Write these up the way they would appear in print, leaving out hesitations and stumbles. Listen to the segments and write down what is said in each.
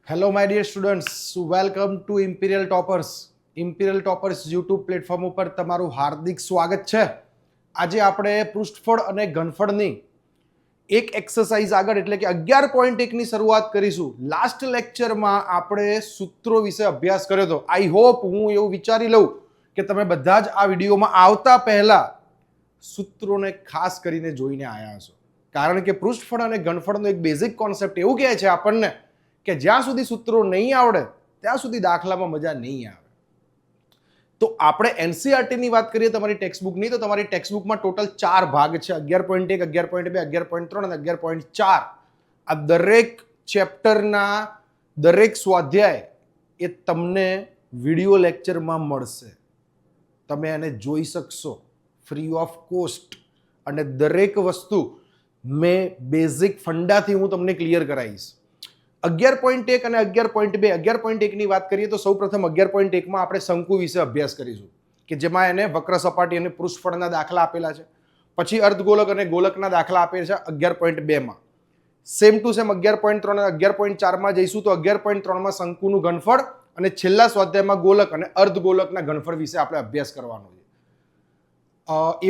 Hello my dear students, welcome to Imperial Toppers. Imperial Toppers YouTube platform ઉપર તમારું હાર્દિક સ્વાગત છે. આજે આપણે પૃષ્ઠફળ અને ઘનફળની એક એક્સરસાઇઝ આગળ એટલે કે 11.1 ની શરૂઆત કરીશું. લાસ્ટ લેક્ચરમાં આપણે સૂત્રો વિશે અભ્યાસ કર્યો હતો. આઈ હોપ, હું એવું વિચારી લઉં કે તમે બધા જ આ વિડીયોમાં આવતા પહેલા સૂત્રોને ખાસ કરીને જોઈને આવ્યા હશો. કારણ કે પૃષ્ઠફળ અને ઘનફળનો એક બેઝિક કોન્સેપ્ટ એવું કહે છે આપણને કે જ્યાં સુધી સૂત્રો નહીં આવડે ત્યાં સુધી દાખલામાં મજા નહીં આવે. તો આપણે એનસીઆરટીની વાત કરીએ તમારી ટેક્સ્ટબુકની, તો તમારી ટેક્સ્ટબુકમાં ટોટલ 4 ભાગ છે: 11.1, 11.2, 11.3 અને 11.4. આ દરેક ચેપ્ટરના દરેક સ્વાધ્યાય એ તમને વિડીયો લેક્ચરમાં મળશે. તમે એને જોઈ શકશો ફ્રી ઓફ કોસ્ટ, અને દરેક વસ્તુ મેં બેઝિક ફંડાથી હું તમને ક્લિયર કરાવીશ. 11.1 અને 11.2. 11.1 ની વાત કરીએ તો સૌપ્રથમ 11.1 માં આપણે શંકુ વિશે અભ્યાસ કરીશું, કે જેમાં એને વક્ર સપાટી અને પૃષ્ઠફળના દાખલા આપેલા છે. પછી અર્ધગોલક અને ગોલકના દાખલા આપેલા છે 11.2 માં. સેમ ટુ સેમ 11.3 અને 11.4 માં જઈશું તો 11.3 માં શંકુનું ઘનફળ અને છેલ્લા સ્વાધ્યાયમાં ગોલક અને અર્ધગોલકના ઘનફળ વિશે આપણે અભ્યાસ કરવાનો છે.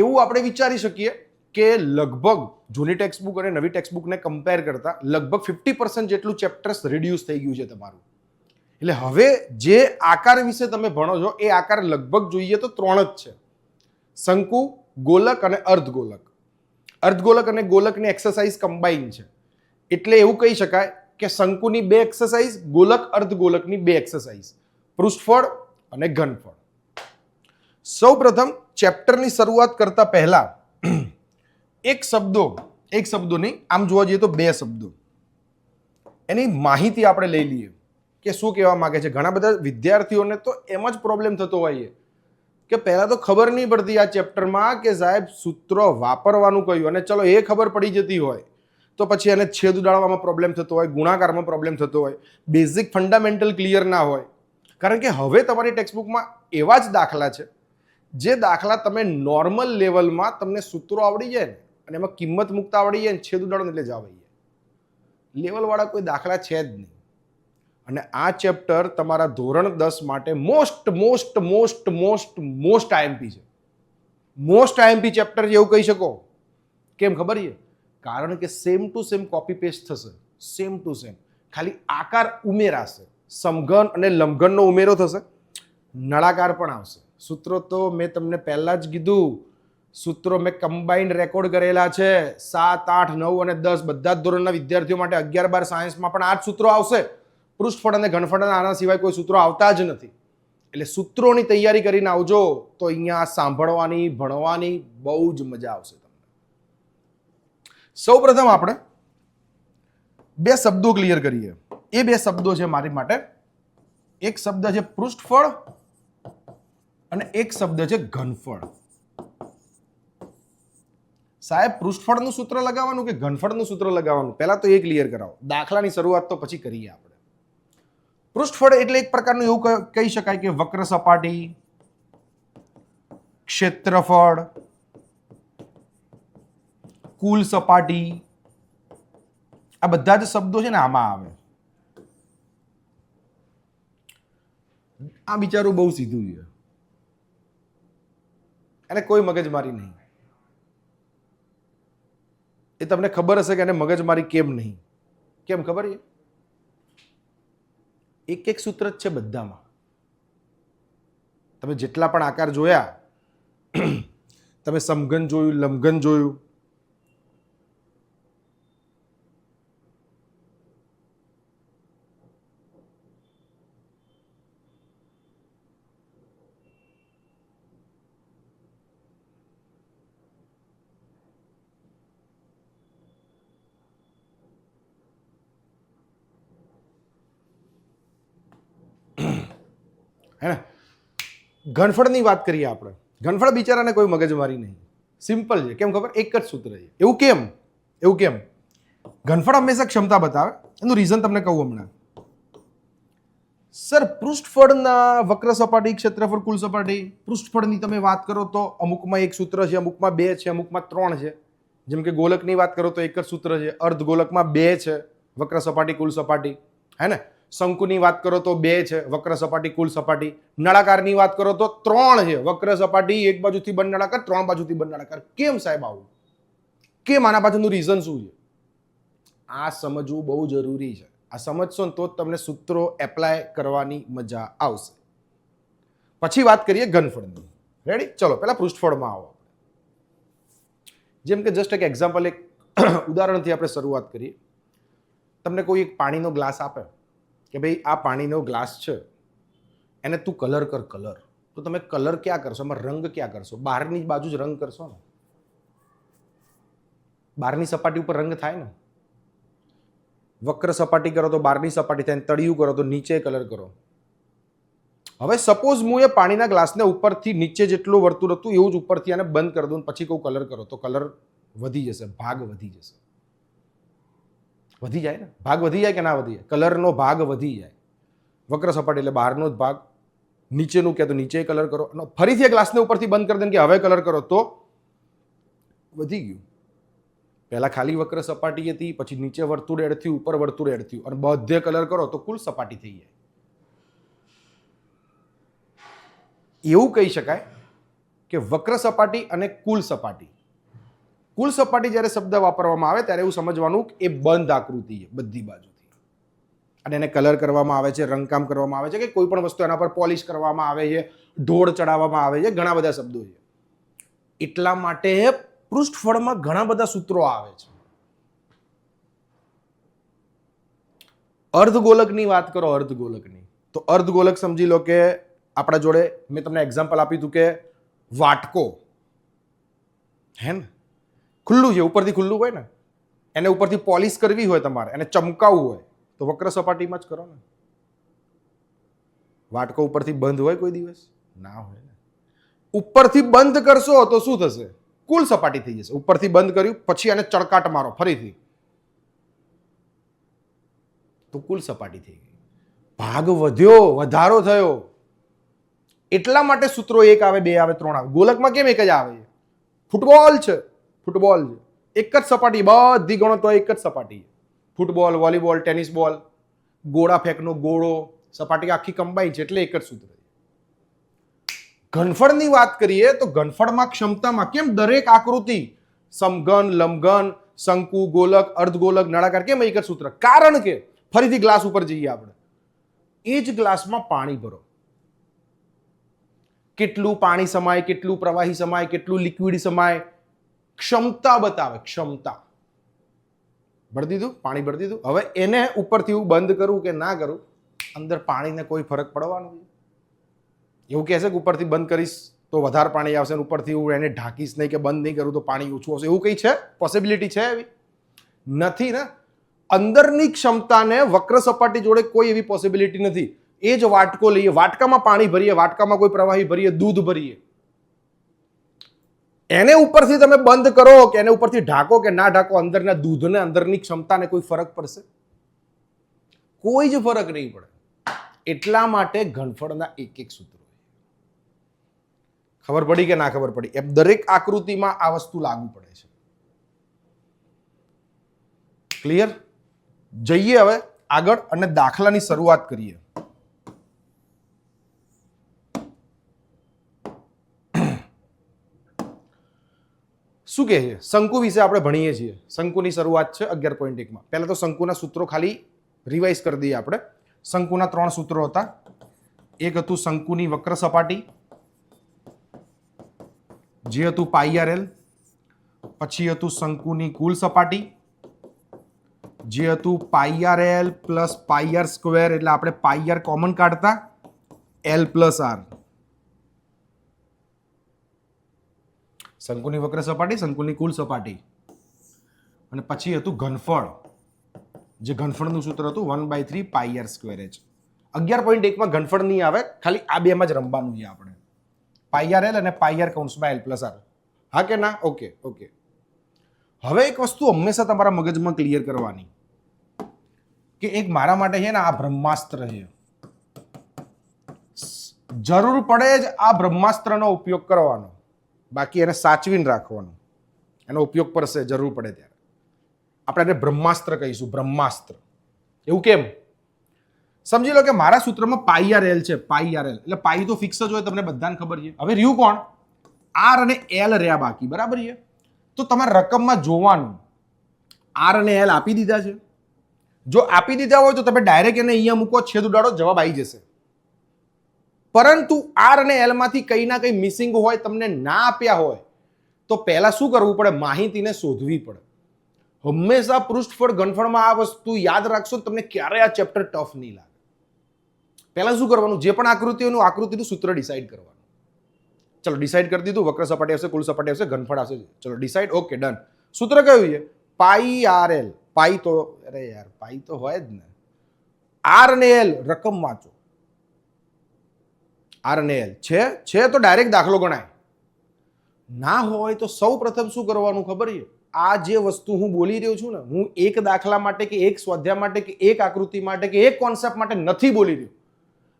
એવું આપણે વિચારી શકીએ કે લગભગ જૂની ટેક્સ્ટબુક અને નવી ટેક્સ્ટબુકને કમ્પેર કરતા લગભગ 50% જેટલું ચેપ્ટર્સ રિડ્યુસ થઈ ગયું છે તમારું. એટલે હવે જે આકાર વિશે તમે ભણો છો એ આકાર લગભગ જોઈએ તો 3 જ છે: શંકુ, ગોલક અને અર્ધગોલક. અર્ધગોલક અને ગોલકની એક્સરસાઇઝ કમ્બાઈન છે. એટલે એવું કહી શકાય કે શંકુની 2 એક્સરસાઇઝ, ગોલક અર્ધગોલકની 2 એક્સરસાઇઝ, પૃષ્ઠફળ અને ઘનફળ. સૌપ્રથમ ચેપ્ટરની શરૂઆત કરતા પહેલા એક શબ્દો નહીં, આમ જોવા જઈએ તો 2 શબ્દો એની માહિતી આપણે લઈ લઈએ કે શું કહેવા માંગે છે. ઘણા બધા વિદ્યાર્થીઓને તો એમ જ પ્રોબ્લેમ થતો હોય કે પહેલા તો ખબર નહીં પડતી આ ચેપ્ટરમાં કે સાહેબ સૂત્રો વાપરવાનું કયું, અને ચલો એ ખબર પડી જતી હોય તો પછી એને છેદ ઉડાડવામાં પ્રોબ્લેમ થતો હોય, ગુણાકારમાં પ્રોબ્લેમ થતો હોય, બેઝિક ફંડામેન્ટલ ક્લિયર ના હોય. કારણ કે હવે તમારી ટેક્સ્ટબુકમાં એવા જ દાખલા છે જે દાખલા તમે નોર્મલ લેવલમાં તમને સૂત્રો આવડી જાય ને અને એમાં કિંમત મૂકતા આવડી જાય ને, છેદ ઉડાડો એટલે જ આવડી જાય. લેવલવાળા કોઈ દાખલા છે જ નહીં. અને આ ચેપ્ટર તમારા ધોરણ 10 માટે મોસ્ટ આઈએમપી છે. મોસ્ટ આઈએમપી ચેપ્ટર એવું કહી શકો. કેમ ખબર છે? કારણ કે same to same copy paste થશે. સેમ ટુ સેમ, ખાલી આકાર ઉમેરાશે, સમઘન અને લંબઘનનો ઉમેરો થશે, નળાકાર પણ આવશે. સૂત્રો તો મેં તમને પહેલા જ કીધું, સૂત્રો મેં કમ્બાઇન્ડ રેકોર્ડ કરેલા છે. 7, 8, 9 અને 10 બધા જ ધોરણના વિદ્યાર્થીઓ માટે 11, 12 સાયન્સમાં પણ આ જ સૂત્રો આવશે. પૃષ્ઠફળ અને ઘનફળના આના સિવાય કોઈ સૂત્રો આવતા જ નથી. એટલે સૂત્રોની તૈયારી કરીને આવજો તો અહીંયા સાંભળવાની, ભણવાની બહુ જ મજા આવશે તમને. સૌપ્રથમ આપણે 2 શબ્દો ક્લિયર કરીએ. એ 2 શબ્દો છે મારી માટે. એક શબ્દ છે પૃષ્ઠફળ અને એક શબ્દ છે ઘનફળ. સાહેબ, પૃષ્ઠફળનું સૂત્ર લગાવવાનું કે ઘનફળનું સૂત્ર લગાવવાનું, પહેલા તો એ ક્લિયર કરાવો. દાખલાની શરૂઆત તો પછી કરીએ આપણે. પૃષ્ઠફળ એટલે એક પ્રકારનું એવું કહી શકાય કે વક્ર સપાટી, ક્ષેત્રફળ, કુલ સપાટી, આ બધા જ શબ્દો છે ને આમાં આવે. આ બિચારું બહુ સીધું છે, એને કોઈ મગજમારી નહીં. એ તમને ખબર હશે કે એને મગજમારી કેમ નહીં. કેમ ખબર છે? એક સૂત્ર જ છે બધામાં. તમે જેટલા પણ આકાર જોયા, તમે સમઘન જોયું, લંબઘન જોયું, હે ને? ઘનફળની વાત કરીએ આપણે. ઘનફળ બિચારાને કોઈ મગજમારી નહીં, સિમ્પલ છે. કેમ ખબર? એક જ સૂત્ર છે. એવું કેમ? ઘનફળ હંમેશા ક્ષમતા બતાવે. એનું રીઝન તમને કહું હમણાં. સર, પૃષ્ઠફળના વક્ર સપાટી, ક્ષેત્રફળ, કુલ સપાટી. પૃષ્ઠફળની તમે વાત કરો તો અમુકમાં એક સૂત્ર છે, અમુકમાં 2 છે, અમુકમાં 3 છે. જેમ કે ગોલકની વાત કરો તો એક જ સૂત્ર છે, અર્ધગોલકમાં 2 છે, વક્ર સપાટી, કુલ સપાટી, હે ને? શંકુની વાત કરો તો 2 છે વક્ર સપાટી કુલ સપાટી. નળાકારની વાત કરો તો 3 છે વક્ર સપાટી, એક બાજુથી બંધ નળાકાર, 3 બાજુથી બંધ નળાકાર. કેમ સાહેબ આવું? કેમ? આના પાછળનું રીઝન શું છે? આ સમજવું બહુ જરૂરી છે. આ સમજશો ને તો જ તમને સૂત્રો એપ્લાય કરવાની મજા આવશે. પછી વાત કરીએ ઘનફળની. રેડી? ચલો પહેલા પૃષ્ઠફળમાં આવો. જેમ કે જસ્ટ એક એક્ઝામ્પલ, એક ઉદાહરણથી આપણે શરૂઆત કરીએ. તમને કોઈ એક પાણીનો ગ્લાસ આપે કે ભાઈ આ પાણીનો ગ્લાસ છે, એને તું કલર કર કલર. તો તમે કલર ક્યાં કરશો? એમાં રંગ ક્યાં કરશો? બહારની બાજુ જ રંગ કરશો ને. બહારની સપાટી ઉપર રંગ થાય ને. વક્ર સપાટી કરો તો બહારની સપાટી થાય, તળિયું કરો તો નીચે કલર કરો. હવે સપોઝ હું એ પાણીના ગ્લાસને ઉપરથી નીચે જેટલું વર્તુળ હતું એવું જ ઉપરથી આને બંધ કરી દઉં પછી કહું કલર કરો, તો કલર વધી જશે, ભાગ વધી જશે. વધી જાય ને? ભાગ વધી જાય કે ના વધી જાય? કલરનો ભાગ વધી જાય. વક્ર સપાટી એટલે બહારનો જ ભાગ, નીચેનું કે તો નીચે કલર કરો, ફરીથી એ ગ્લાસને ઉપરથી બંધ કરી દે કે હવે કલર કરો તો વધી ગયું. પહેલા ખાલી વક્ર સપાટી હતી, પછી નીચે વર્તુળ એડ થયું, ઉપર વર્તુળ એડ થયું, અને બધે કલર કરો તો કુલ સપાટી થઈ જાય. એવું કહી શકાય કે વક્ર સપાટી અને કુલ સપાટી. કુલ સપાટી જ્યારે શબ્દ વાપરવામાં આવે ત્યારે એવું સમજવાનું કે એ બંધ આકૃતિ છે બધી બાજુથી, અને એને કલર કરવામાં આવે છે, રંગકામ કરવામાં આવે છે, કે કોઈ પણ વસ્તુ એના પર પોલિશ કરવામાં આવે છે, ઢોળ ચડાવવામાં આવે છે, ઘણા બધા શબ્દો છે. એટલા માટે પૃષ્ઠફળમાં ઘણા બધા સૂત્રો આવે છે. અર્ધગોલકની વાત કરો, અર્ધગોલકની, તો અર્ધગોલક સમજી લો કે આપણા જોડે મેં તમને એક્ઝામ્પલ આપ્યું હતું કે વાટકો હે ને, ખુલ્લું છે, ઉપરથી ખુલ્લું હોય ને, એને ઉપરથી પોલિશ કરવી હોય તમારે, એને ચમકાવવું હોય તો વક્ર સપાટીમાં જ કરો ને. વાટકો ઉપરથી બંધ હોય કોઈ દિવસ? ના હોય ને. ઉપરથી બંધ કરશો તો શું થશે? કુલ સપાટી થઈ જશે. ઉપરથી બંધ કર્યું પછી એને ચડકાટ મારો ફરીથી તો કુલ સપાટી થઈ ગઈ. ભાગ વધ્યો, વધારો થયો. એટલા માટે સૂત્રો 1 આવે, 2 આવે, 3 આવે. ગોલકમાં કેમ એક જ આવે? ફૂટબોલ છે, ફૂટબોલ છે, એક જ સપાટી, બધી ગણો તો એક જ સપાટી. ફૂટબોલ, વોલીબોલ, ટેનિસ બોલ, ગોળા ફેંકનો ગોળો, સપાટી આખી કંબાઈ છે, એટલે એક જ સૂત્ર. ઘનફળની વાત કરીએ તો ઘનફળમાં ક્ષમતામાં કેમ દરેક આકૃતિ, સમઘન, લંબઘન, શંકુ, ગોલક, અર્ધગોલક, નળાકાર, કેમ એક જ સૂત્ર? કારણ કે ફરીથી ગ્લાસ ઉપર જઈએ આપણે. એ જ ગ્લાસમાં પાણી ભરો, કેટલું પાણી સમાય, કેટલું પ્રવાહી સમાય, કેટલું લિક્વિડ સમાય, ક્ષમતા બતાવે. ક્ષમતા ભરી દીધું, પાણી ભરી દીધું. હવે એને ઉપરથી હું બંધ કરું કે ના કરું, અંદર પાણીને કોઈ ફરક પડવાનો નથી. એવું કહેશે કે ઉપરથી બંધ કરીશ તો વધારે પાણી આવશે, ઉપરથી હું એને ઢાંકીશ નહીં કે બંધ નહીં કરું તો પાણી ઓછું આવશે, એવું કંઈ છે? પોસિબિલિટી છે એવી? નથી ને. અંદરની ક્ષમતાને વક્ર સપાટી જોડે કોઈ એવી પોસિબિલિટી નથી. એ જ વાટકો લઈએ, વાટકામાં પાણી ભરીએ, વાટકામાં કોઈ પ્રવાહી ભરીએ, દૂધ ભરીએ, એને ઉપરથી તમે બંધ કરો કે એને ઉપરથી ઢાંકો કે ના ઢાંકો, અંદરના દૂધને, અંદરની ક્ષમતાને કોઈ ફરક પડશે? કોઈ જ ફરક નહીં પડે. એટલા માટે ઘનફળના એક એક સૂત્રો. ખબર પડી કે ના ખબર પડી? એમ દરેક આકૃતિમાં આ વસ્તુ લાગુ પડે છે. ક્લિયર? જઈએ હવે આગળ અને દાખલાની શરૂઆત કરીએ. શું કહે છે? શંકુ વિશે આપણે ભણીએ છીએ. શંકુની શરૂઆત છે 11.1માં. પહેલા તો શંકુના સૂત્રો ખાલી રિવાઇઝ કરી દઈએ આપણે. શંકુના 3 સૂત્રો હતા. એક હતું શંકુની વક્ર સપાટી, જે હતું πr_l. પછી હતું શંકુની કુલ સપાટી, જે હતું πr_l પ્લસ πr², એટલે આપણે πr કોમન કાઢતા, l પ્લસ r. શંકુની વક્ર સપાટી, શંકુની કુલ સપાટી, અને પછી હતું ઘનફળ, જે ઘનફળનું સૂત્ર હતું 1/3 πr²h. 11.1માં ઘનફળ નહીં આવે, ખાલી આ બેમાં જ રમવાનું છે આપણે. πr_l અને πr_l પ્લસ r. હા કે ના? Okay okay. હવે એક વસ્તુ હંમેશા તમારા મગજમાં ક્લિયર કરવાની કે એક મારા માટે છે ને આ બ્રહ્માસ્ત્ર છે. જરૂર પડે જ આ બ્રહ્માસ્ત્રનો ઉપયોગ કરવાનો, બાકી એને સાચવીને રાખવાનો. એનો ઉપયોગ પડશે જરૂર પડે ત્યારે. આપણે એને બ્રહ્માસ્ત્ર કહીશું. બ્રહ્માસ્ત્ર. એવું કેમ? સમજી લો કે મારા સૂત્રમાં પાઈ આર એલ છે, પાઈ આર એલ એટલે પાઈ તો ફિક્સ જ હોય, તમને બધાને ખબર છે. હવે રહ્યું કોણ? આર અને એલ રહ્યા બાકી, બરાબર છે. તો તમારે રકમમાં જોવાનું આર અને એલ આપી દીધા છે. જો આપી દીધા હોય તો તમે ડાયરેક્ટ એને અહીંયા મૂકો, છેદ ઉડાડો, જવાબ આવી જશે. પરંતુ આર અને એલ માંથી કંઈ ના કંઈ મિસિંગ હોય, તમને ના આપ્યા હોય, તો પહેલા શું કરવું પડે? માહિતીને શોધવી પડે. હંમેશા પૃષ્ઠફળ ઘનફળમાં આ વસ્તુ યાદ રાખશો, તમને ક્યારેય આ ચેપ્ટર ટફ નહીં લાગે. પહેલા શું કરવાનું? જે પણ આકૃતિનું સૂત્ર ડિસાઈડ કરવાનું. ચલો ડિસાઈડ કરી દીધું. વક્ર સપાટી આવશે, કુલ સપાટી આવશે, ઘનફળ આવશે. ચલો ડિસાઈડ, ઓકે ડન. સૂત્ર કયું છે? પાઈ આર એલ. પાઈ તો અરે યાર પાઈ તો હોય જ ને. આર અને એલ રકમ વાંચો. આર અને એલ છે તો ડાયરેક્ટ દાખલો ગણાય. ના હોય તો સૌ પ્રથમ શું કરવાનું ખબર છે? આ જે વસ્તુ હું બોલી રહ્યો છું ને, હું એક દાખલા માટે કે એક સ્વાધ્યાય માટે કે એક આકૃતિ માટે કે એક કોન્સેપ્ટ માટે નથી બોલી રહ્યો.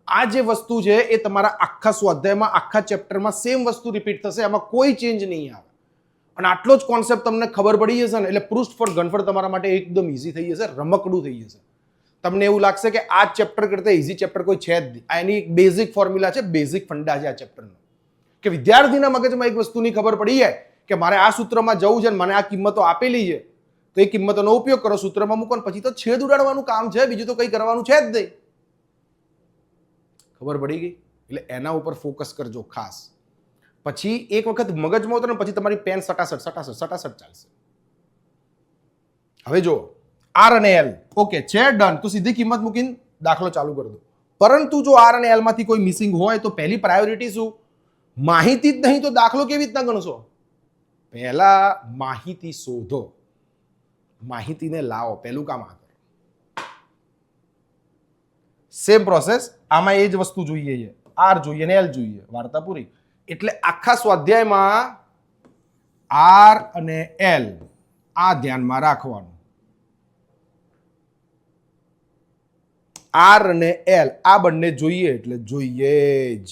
આ જે વસ્તુ છે એ તમારા આખા સ્વાધ્યાયમાં, આખા ચેપ્ટરમાં સેમ વસ્તુ રિપીટ થશે, એમાં કોઈ ચેન્જ નહીં આવે. અને આટલો જ કોન્સેપ્ટ તમને ખબર પડી જશે ને, એટલે પૃષ્ઠફળ ઘનફળ તમારા માટે એકદમ ઈઝી થઈ જશે, રમકડું થઈ જશે. તમને એવું લાગશે કે આ ચેપ્ટર કરતા ઈઝી ચેપ્ટર કોઈ છે જ નહીં. આ એની એક બેઝિક ફોર્મ્યુલા છે, બેઝિક ફંડા છે આ ચેપ્ટરનો. કે વિદ્યાર્થીના મગજમાં એક વસ્તુની ખબર પડી જાય કે મારે આ સૂત્રમાં જવું છે ને મને આ કિંમતો આપેલી છે, તો એ કિંમતોનો ઉપયોગ કરો, સૂત્રમાં મૂકો ને પછી તો છેદ ઉડાડવાનું કામ છે, બીજું તો કંઈ કરવાનું છે જ નહીં. ખબર પડી ગઈ? એટલે એના ઉપર ફોકસ કરજો ખાસ. પછી એક વખત મગજમાં ઉતરે ને પછી તમારી પેન સટાસટ ચાલશે. હવે જો આર અને એલ ઓકે છે, ડન. તો સીધી કિંમત મૂકીને દાખલો ચાલુ કરી દો. પરંતુ જો આર અને એલ માંથી કોઈ મિસિંગ હોય તો પહેલી પ્રાયોરિટી શું? માહિતી જ નહીં તો દાખલો કેવી રીતના ગણશો? પહેલા માહિતી શોધો, માહિતીને લાવો, પહેલું કામ આ કરો. સેમ પ્રોસેસ આમાં એ જ વસ્તુ જોઈએ છે. આર જોઈએ ને એલ જોઈએ, વાર્તા પૂરી. એટલે આખા સ્વાધ્યાયમાં આર અને એલ આ ધ્યાનમાં રાખવાનું. આર અને એલ આ બંને જોઈએ એટલે જોઈએ જ,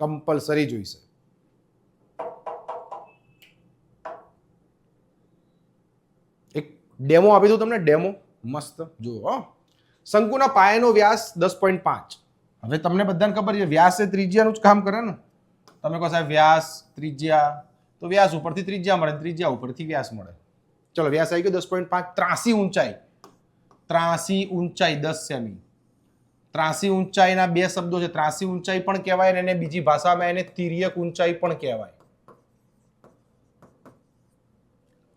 કમ્પલસરી જોઈશે. એક ડેમો આપી દઉં તમને, ડેમો મસ્ત જુઓ. શંકુના પાયાનો વ્યાસ 10.5. હવે તમને બધાને ખબર છે વ્યાસ એ ત્રિજ્યાનું જ કામ કરે ને. તમે કહો સાહેબ વ્યાસ ત્રિજ્યા, તો વ્યાસ ઉપરથી ત્રિજ્યા મળે, ત્રિજ્યા ઉપરથી વ્યાસ મળે. ચલો વ્યાસ આવી ગયો 10.5. ત્રાસી ઊંચાઈ, ત્રાસી ઊંચાઈ 10 સેમી. ત્રાસી ઊંચાઈના બે શબ્દો છે, ત્રાસી ઊંચાઈ પણ કહેવાય ને એને બીજી ભાષામાં એને તિર્યક ઊંચાઈ પણ કહેવાય.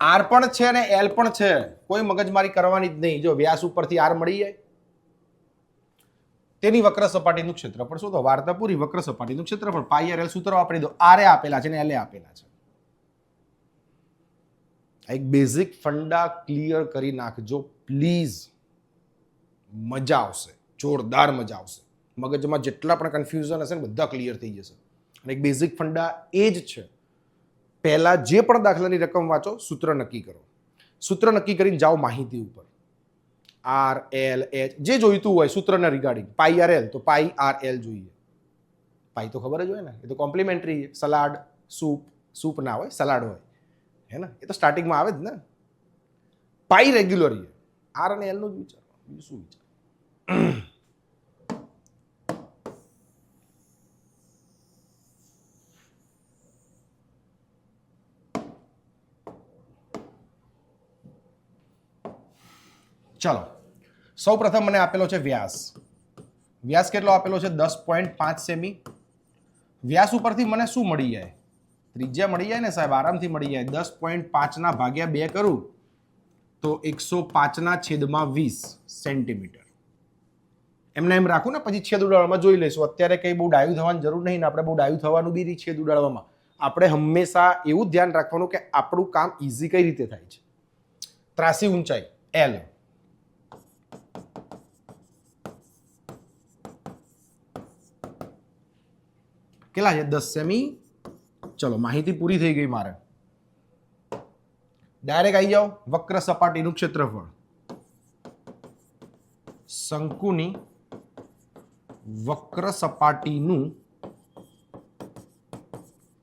આર પણ છે ને એલ પણ છે, કોઈ મગજમારી કરવાની જ નહીં. જો વ્યાસ ઉપરથી આર મળી જાય, તેની વક્ર સપાટીનું ક્ષેત્રફળ શોધો. વાર્તા પૂરી. વક્ર સપાટીનું ક્ષેત્રફળ પાઈ આર એલ સૂત્ર વાપરી દો. આર આપેલા છે ને એલ આપેલા છે. એક બેઝિક ફંડા ક્લિયર કરી નાખજો પ્લીઝ, મજા આવશે, જોરદાર મજા આવશે. મગજમાં જેટલા પણ કન્ફ્યુઝન હશે ને બધા ક્લિયર થઈ જશે. અને એક બેઝિક ફંડા એ જ છે. પહેલા જે પણ દાખલાની રકમ વાંચો, સૂત્ર નક્કી કરો. સૂત્ર નક્કી કરીને જાઓ માહિતી ઉપર. આર એલ એચ જે જોઈતું હોય સૂત્રના રિગાર્ડિંગ. પાઈ આર એલ તો પાઈ આર એલ જોઈએ. પાઈ તો ખબર જ હોય ને, એ તો કોમ્પ્લિમેન્ટરી. સલાડ, સૂપ ના હોય, સલાડ હોય, હે ને, એ તો સ્ટાર્ટિંગમાં આવે જ ને. પાઈ રેગ્યુલર છે. આર અને એલ નું જ વિચાર, બીજું શું વિચાર. ચલો સૌ પ્રથમ મને આપેલો છે વ્યાસ. વ્યાસ કેટલો આપેલો છે? 10.5 સેમી. વ્યાસ ઉપરથી મને શું મળી જાય? ત્રિજ્યા મળી જાય ને સાહેબ, આરામથી મળી જાય. 10.5 ના ભાગ્યા 2 કરું તો 105 ના છેદમાં 20 સેન્ટીમીટર. એમને એમ રાખું ને, પછી છેદ ઉડાડવામાં જોઈ લઈશું. અત્યારે કંઈ બહુ ડાયું થવાની જરૂર નહીં ને આપણે બહુ ડાયું થવાનું બી નહીં છેદ ઉડાડવામાં. આપણે હંમેશા એવું ધ્યાન રાખવાનું કે આપણું કામ ઇઝી કઈ રીતે થાય છે. ત્રાસી ઊંચાઈ એલ, કેટલા છે? 10 સેમી. ચલો માહિતી પૂરી થઈ ગઈ મારે. ડાયરેક્ટ આવી જાઓ. વક્ર સપાટીનું ક્ષેત્રફળ, શંકુની વક્ર સપાટીનું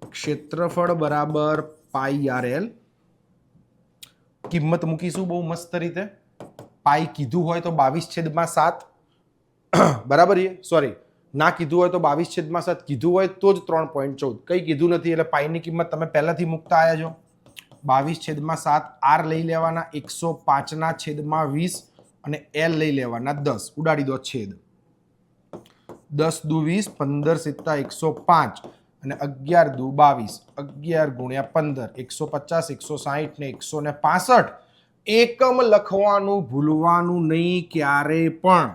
ક્ષેત્રફળ બરાબર પાઈ આર એલ. કિંમત મૂકીશું બહુ મસ્ત રીતે. પાઈ કીધું હોય તો 22/7. બરાબર છે, સોરી ના કીધું હોય તો 22/7 કીધું હોય તો જ 3.14, કંઈ કીધું નથી એટલે પાઈની કિંમત તમે પહેલાથી મૂકતા આવ્યા છો. 22/7 આર લઈ લેવાના 105/20 અને એલ લઈ લેવાના 10, ઉડાડી દો છેદ. 10 દુ 20, 15 × 105 અને 11 દુ 22, 11 × 15, 150, 160 ને 165. એકમ લખવાનું ભૂલવાનું નહીં ક્યારે પણ.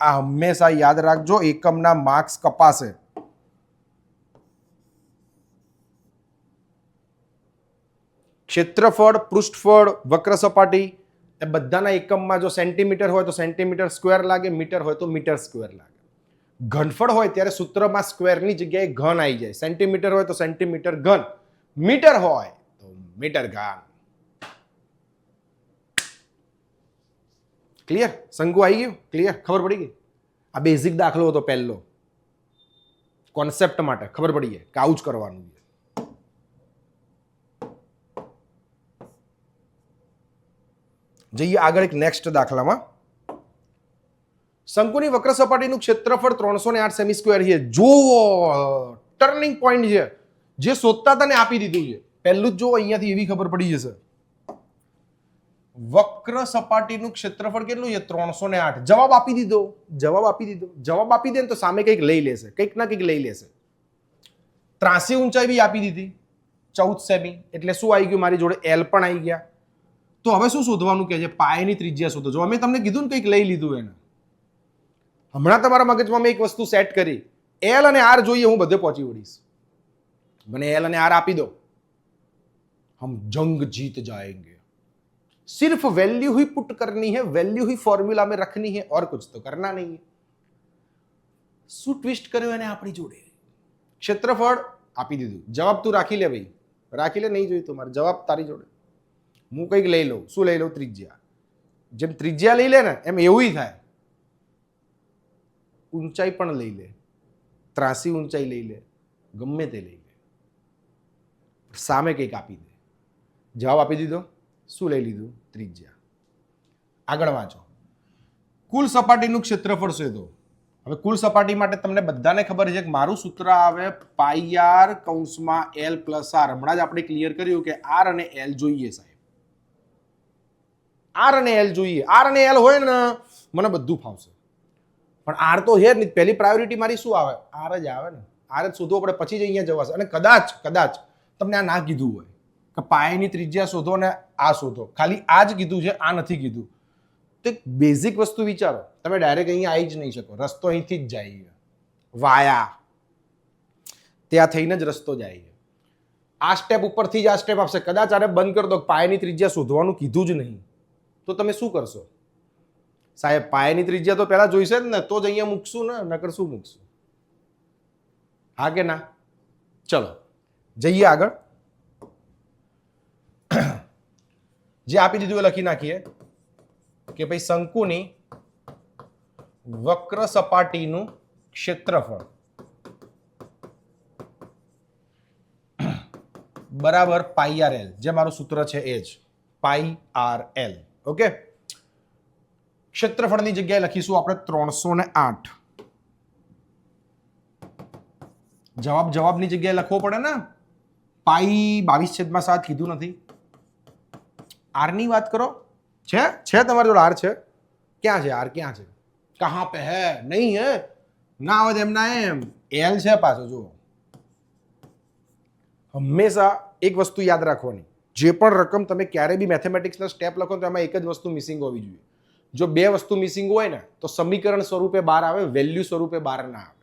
આ હંમેશા યાદ રાખજો, એકમના માર્ક્સ કપાશે. ક્ષેત્રફળ, પૃષ્ઠફળ, વક્ર સપાટી એ બધાના એકમમાં જો સેન્ટીમીટર હોય તો સેન્ટીમીટર સ્ક્વેર લાગે, મીટર હોય તો મીટર સ્ક્વેર લાગે. ઘનફળ હોય ત્યારે સૂત્રમાં સ્ક્વેરની જગ્યાએ ઘન આવી જાય. સેન્ટીમીટર હોય તો સેન્ટીમીટર ઘન, મીટર હોય તો મીટર ઘન. ક્લિયર? શંકુ આવી ગયું? ક્લિયર? ખબર પડી ગઈ? આ બેઝિક દાખલો હતો પહેલો, કોન્સેપ્ટ માટે ખબર પડી ગઈ કે આવું જ કરવાનું છે. જઈએ આગળ એક નેક્સ્ટ દાખલામાં. શંકુની વક્ર સપાટીનું ક્ષેત્રફળ 308 સેમી સ્ક્વેર છે. જો ટર્નિંગ પોઈન્ટ છે, જે શોધતા હતા ને આપી દીધું છે. પહેલું જ જો અહીંયાથી એવી ખબર પડી જશે. વક્ર સપાટીનું ક્ષેત્રફળ કેટલું છે? 308. જવાબ આપી દીધો. જવાબ આપી દે ને તો સામે કંઈક લઈ લેશે, કંઈક ના કંઈક લઈ લેશે. ત્રાસી ઊંચાઈ બી આપી દીધી 14 સેમી, એટલે શું આવી ગયું મારી જોડે? એલ પણ આવી ગયા. તો હવે શું શોધવાનું કે છે? પાયની ત્રિજ્યા શોધો. જો અમે તમને કીધું ને કંઈક લઈ લીધું એને. હમણાં તમારા મગજમાં મેં એક વસ્તુ સેટ કરી, એલ અને આર જોઈએ, હું બધે પહોંચી વળીશ. મને એલ અને આર આપી દો, હમ જંગ जीत जाएंगे. सिर्फ वैल्यू ही पुट करनी है, वैल्यू ही फॉर्मूला में रखनी है, और कुछ तो करना नहीं है. શું ટ્વિસ્ટ કર્યો એને આપણી જોડે? ક્ષેત્રફળ આપી દીધું, જવાબ તું રાખી લે ભાઈ, રાખી લે, નહીં જોયું તમારે જવાબ તારી જોડે. હું કંઈક લઈ લઉં. શું લઈ લઉં? ત્રિજ્યા. જેમ ત્રિજ્યા લઈ લે ને એમ એવું થાય. ઊંચાઈ પણ લઈ લે, ત્રાસી ઊંચાઈ લઈ લે, ગમે તે લઈ લે, સામે કંઈક આપી દે. જવાબ આપી દીધો. શું લઈ લીધું? ત્રિજ્યા. આગળ વાંચો. કુલ સપાટીનું ક્ષેત્રફળ શોધો. હવે કુલ સપાટી માટે તમને બધાને ખબર છે કે મારું સૂત્ર આવે પાઈ આર કૌંસમાં એલ પ્લસ આર. હમણાં જ આપણે ક્લિયર કર્યું કે આર અને એલ જોઈએ સાહેબ. આર અને એલ જોઈએ. આર અને એલ હોય ને મને બધું ફાવશે, પણ આર તો છે જ નહીં. પહેલી પ્રાયોરિટી મારી શું આવે? આર જ આવે ને. આર જ શોધવો પડે, પછી જ અહીંયા જવાશે. અને કદાચ તમને આ ના કીધું હોય કે પાયાની ત્રિજ્યા શોધો ને આ શોધો, ખાલી આ જ કીધું છે, આ નથી કીધું, તો એક બેઝિક વસ્તુ વિચારો. તમે ડાયરેક્ટ અહીંયા આવી જ નહીં શકો, રસ્તો અહીંથી જ જાય, વાયા ત્યાં થઈને જ રસ્તો જાય. આ સ્ટેપ ઉપરથી જ આ સ્ટેપ આપશે. કદાચ આને બંધ કરી દો, પાયાની ત્રિજ્યા શોધવાનું કીધું જ નહીં, તો તમે શું કરશો? સાહેબ પાયાની ત્રિજ્યા તો પહેલા જોઈશે જ ને, તો જ અહીંયા મૂકશું ને, નકર શું મૂકશું? હા કે ના? ચલો જઈએ આગળ. જે આપી દીધું એ લખી નાખીએ કે ભાઈ શંકુની વક્ર સપાટીનું ક્ષેત્રફળ બરાબર પાઈ આર એલ. જે મારું સૂત્ર છે એ જ પાઈ આર એલ. ઓકે, ક્ષેત્રફળની જગ્યાએ લખીશું આપણે 308. જવાબની જગ્યાએ લખવો પડે ને. પાઈ 22/7 કીધું નથી. આર ની વાત કરો. છે તમારી જોડે આર છે? ક્યાં છે આર? ક્યાં છે? કહાં પે હે? નહીં હે ના આવે એમ ના એમ. એલ છે પાછો. જુઓ, હંમેશા એક વસ્તુ યાદ રાખવાની, જે પણ રકમ તમે ક્યારે બી મેથેમેટિક્સના સ્ટેપ લખો તો એમાં એક જ વસ્તુ મિસિંગ હોવી જોઈએ. જો બે વસ્તુ મિસિંગ હોય ને તો સમીકરણ સ્વરૂપે બહાર આવે, વેલ્યુ સ્વરૂપે બહાર ના આવે.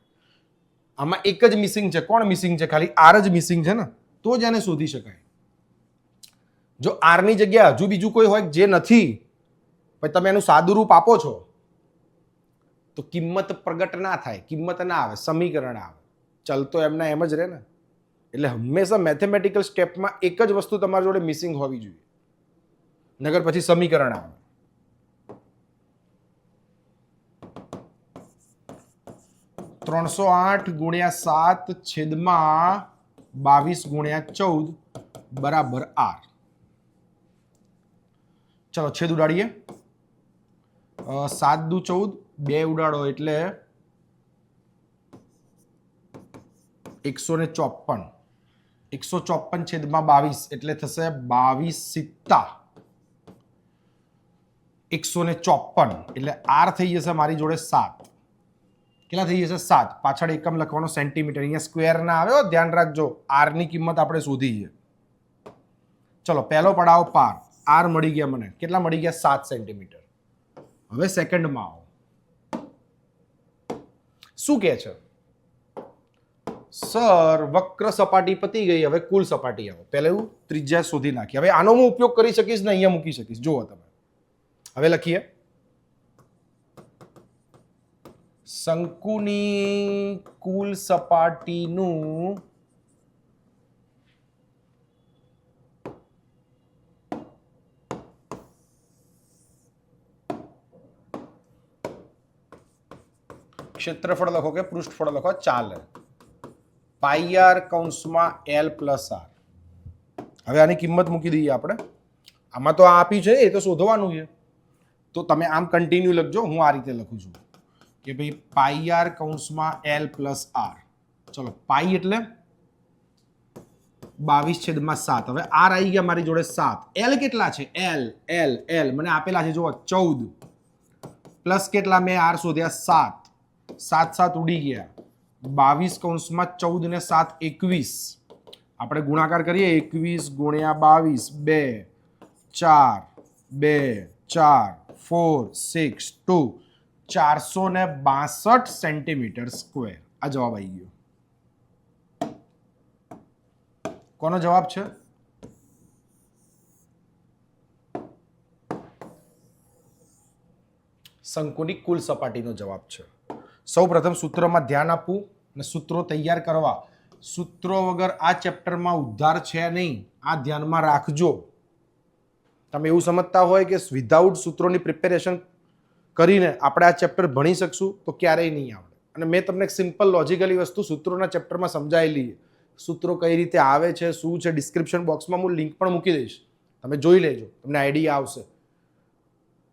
આમાં એક જ મિસિંગ છે. કોણ મિસિંગ છે? ખાલી આર જ મિસિંગ છે ને, તો જ એને શોધી શકાય. જો આર ની જગ્યાએ હજુ બીજું કોઈ હોય જે નથી, પછી તમે એનું સાદું રૂપ આપો છો તો કિંમત પ્રગટ ના થાય, કિંમત ના આવે, સમીકરણ આવે. ચલતો એમના એમ જ રહે ને. એટલે હંમેશા મેથેમેટિકલ સ્ટેપમાં એક જ વસ્તુ તમારી જોડે મિસિંગ હોવી જોઈએ, નગર પછી સમીકરણ આવે. ત્રણસો 8 × 7 22 × 14 બરાબર આર. ચલો છેદ ઉડાડીએ. 7 દુ 14, 2 ઉડાડો એટલે 154. 154/22 એટલે થશે 22 સિત્તા 154 એટલે આર થઈ જશે મારી જોડે 7. કેટલા થઈ જશે 7. પાછળ એકમ લખવાનો સેન્ટીમીટર, અહીંયા સ્ક્વેર ના આવે, ધ્યાન રાખજો. આર ની કિંમત આપણે શોધી છે. ચલો પહેલો પડાવ પાર, આર મળી ગયા મને. કેટલા મળી ગયા? 7 સેન્ટીમીટર. હવે સેકન્ડમાં આવો. શું કહે છે સર? વક્ર સપાટી પતી ગઈ, હવે કુલ સપાટી આવો. પહેલા એવું ત્રિજ્યા શોધી નાખી. હવે આનો હું ઉપયોગ કરી શકીશ ને અહીંયા મૂકી શકીશ. જુઓ તમે, હવે લખીએ શંકુની કુલ સપાટીનું ક્ષેત્રફળ લખો કે પૃષ્ઠફળ લખો ચાલે. પાઈ આર કૌંસમાં એલ પ્લસ આર. હવે આની કિંમત મૂકી દઈએ આપણે. આમાં તો આ આપી છે, એ તો શોધવાનું છે. તો તમે આમ કન્ટિન્યુ લખજો. હું આ રીતે લખું છું કે ભાઈ પાઈ આર કૌંસમાં એલ પ્લસ આર. ચલો, પાઈ એટલે 22/7. હવે આર આવી ગયા મારી જોડે 7. એલ કેટલા છે? એલ એલ એલ મને આપેલા છે, જુઓ 14 પ્લસ કેટલા મેં આર શોધ્યા 7. 7 ઉડી ગયા. 22/14 ને 7 21. આપણે ગુણાકાર કરીએ. 21 × 22 2 4 4 6 2 462 સેન્ટીમીટર સ્ક્વેર. આ જવાબ આવી ગયો. કોનો જવાબ છે? શંકુની કુલ સપાટીનો જવાબ છે. સૌ પ્રથમ સૂત્રમાં ધ્યાન આપવું અને સૂત્રો તૈયાર કરવા. સૂત્રો વગર આ ચેપ્ટરમાં ઉદ્ધાર છે નહીં, આ ધ્યાનમાં રાખજો. તમે એવું સમજતા હોય કે વિધાઉટ સૂત્રોની પ્રિપેરેશન કરીને આપણે આ ચેપ્ટર ભણી શકશું, તો ક્યારેય નહીં આવડે. અને મેં તમને સિમ્પલ લોજિકલી વસ્તુ સૂત્રોના ચેપ્ટરમાં સમજાયેલી છે. સૂત્રો કઈ રીતે આવે છે, શું છે, ડિસ્ક્રિપ્શન બોક્સમાં હું લિંક પણ મૂકી દઈશ. તમે જોઈ લેજો, તમને આઈડિયા આવશે.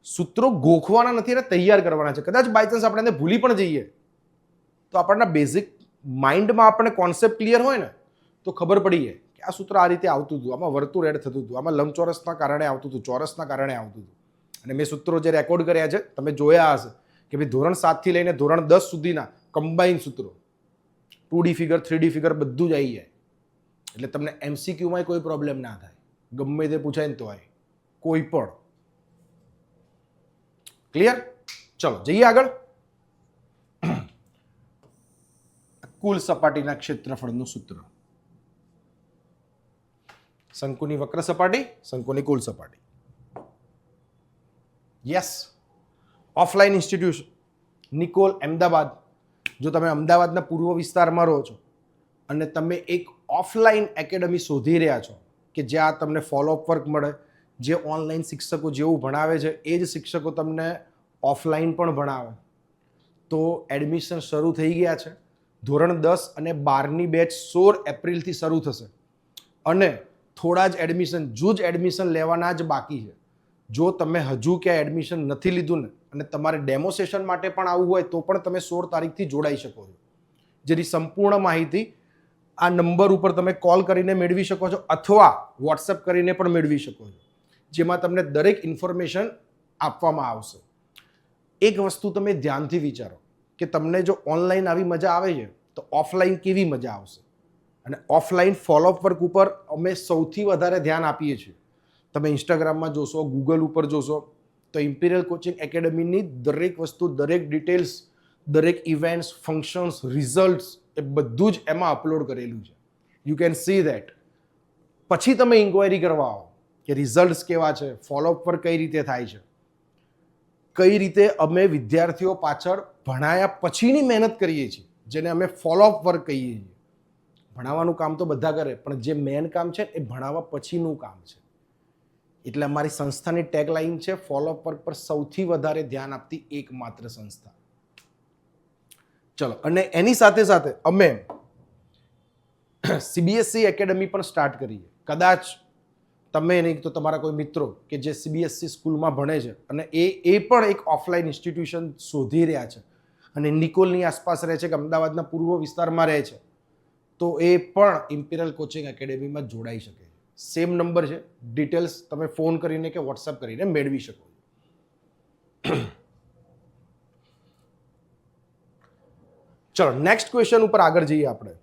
સૂત્રો ગોખવાના નથી અને તૈયાર કરવાના છે. કદાચ બાય ચાન્સ આપણે એને ભૂલી પણ જઈએ તો આપણના બેઝિક માઇન્ડમાં આપણને કોન્સેપ્ટ ક્લિયર હોય ને તો ખબર પડી જાય કે આ સૂત્ર આ રીતે આવતું હતું, આમાં વર્તુળ એડ થતું હતું, આમાં લંબચોરસના કારણે આવતું હતું, ચોરસના કારણે આવતું હતું. અને મેં સૂત્રો જે રેકોર્ડ કર્યા છે તમે જોયા હશે કે ભાઈ ધોરણ 7 થી લઈને ધોરણ 10 સુધીના કમ્બાઈન સૂત્રો, 2D ફિગર 3D ફિગર બધું જ આવી જાય. એટલે તમને MCQમાં કોઈ પ્રોબ્લેમ ના થાય. ગમે તે પૂછાય ને તો હોય કોઈ પણ. ક્લિયર? ચલો જઈએ આગળ. કુલ સપાટીના ક્ષેત્રફળનું સૂત્ર. શંકુની વક્ર સપાટી, શંકુની કુલ સપાટી. Yes, offline institution Nikol Ahmedabad. જો તમે અમદાવાદના પૂર્વ વિસ્તારમાં રહો છો અને તમે એક ઓફલાઈન એકેડમી શોધી રહ્યા છો કે જ્યાં તમને ફોલોઅપ વર્ક મળે, જે ઓનલાઈન શિક્ષકો જેવું ભણાવે છે એ જ શિક્ષકો તમને ઓફલાઈન પણ ભણાવે, તો એડમિશન શરૂ થઈ ગયા છે. ધોરણ 10 અને 12ની બેચ 16 એપ્રિલથી શરૂ થશે અને થોડા જ એડમિશન, જ એડમિશન લેવાના જ બાકી છે. જો તમે હજુ ક્યાં એડમિશન નથી લીધું ને અને તમારે ડેમો સેશન માટે પણ આવવું હોય તો પણ તમે 16 તારીખથી જોડાઈ શકો છો. જેની સંપૂર્ણ માહિતી આ નંબર ઉપર તમે કોલ કરીને મેળવી શકો છો અથવા વોટ્સએપ કરીને પણ મેળવી શકો છો, જેમાં તમને દરેક ઇન્ફોર્મેશન આપવામાં આવશે. એક વસ્તુ તમે ધ્યાનથી વિચારો કે તમને જો ઓનલાઈન આવી મજા આવે છે તો ઓફલાઈન કેવી મજા આવશે. અને ઓફલાઈન ફોલોઅપ વર્ક ઉપર અમે સૌથી વધારે ધ્યાન આપીએ છીએ. તમે ઇન્સ્ટાગ્રામમાં જોશો, ગૂગલ ઉપર જોશો તો ઇમ્પિરિયલ કોચિંગ એકેડમીની દરેક વસ્તુ, દરેક ડિટેલ્સ, દરેક ઇવેન્ટ્સ, ફંક્શન્સ, રિઝલ્ટ્સ એ બધું જ એમાં અપલોડ કરેલું છે. You can see that. પછી તમે ઇન્ક્વાયરી કરવા આવો કે રિઝલ્ટ્સ કેવા છે, ફોલોઅપ વર્ક કઈ રીતે થાય છે, કઈ રીતે અમે વિદ્યાર્થીઓ પાછળ ભણાયા પછીની મહેનત કરીએ છીએ, જેને અમે ફોલોઅપ વર્ક કહીએ છીએ. ભણાવવાનું કામ તો બધા કરે, પણ જે મેન કામ છે એ ભણાવવા પછીનું કામ છે. એટલે અમારી સંસ્થાની ટેગલાઇન છે ફોલોઅપ વર્ક પર સૌથી વધારે ધ્યાન આપતી એકમાત્ર સંસ્થા. ચલો, અને એની સાથે સાથે અમે CBSE એકેડમી પણ સ્ટાર્ટ કરીએ. કદાચ તમે નહીં તો તમારા કોઈ મિત્રો કે જે સીબીએસસી સ્કૂલમાં ભણે છે અને એ પણ એક ઓફલાઈન ઇન્સ્ટિટ્યુશન શોધી રહ્યા છે અને નિકોલની આસપાસ રહે છે કે અમદાવાદના પૂર્વ વિસ્તારમાં રહે છે, તો એ પણ ઇમ્પિરિયલ કોચિંગ એકેડેમીમાં જોડાઈ શકે છે. સેમ નંબર છે, ડિટેલ્સ તમે ફોન કરીને કે વોટ્સઅપ કરીને મેળવી શકો. ચલો નેક્સ્ટ ક્વેશ્ચન ઉપર આગળ જઈએ આપણે.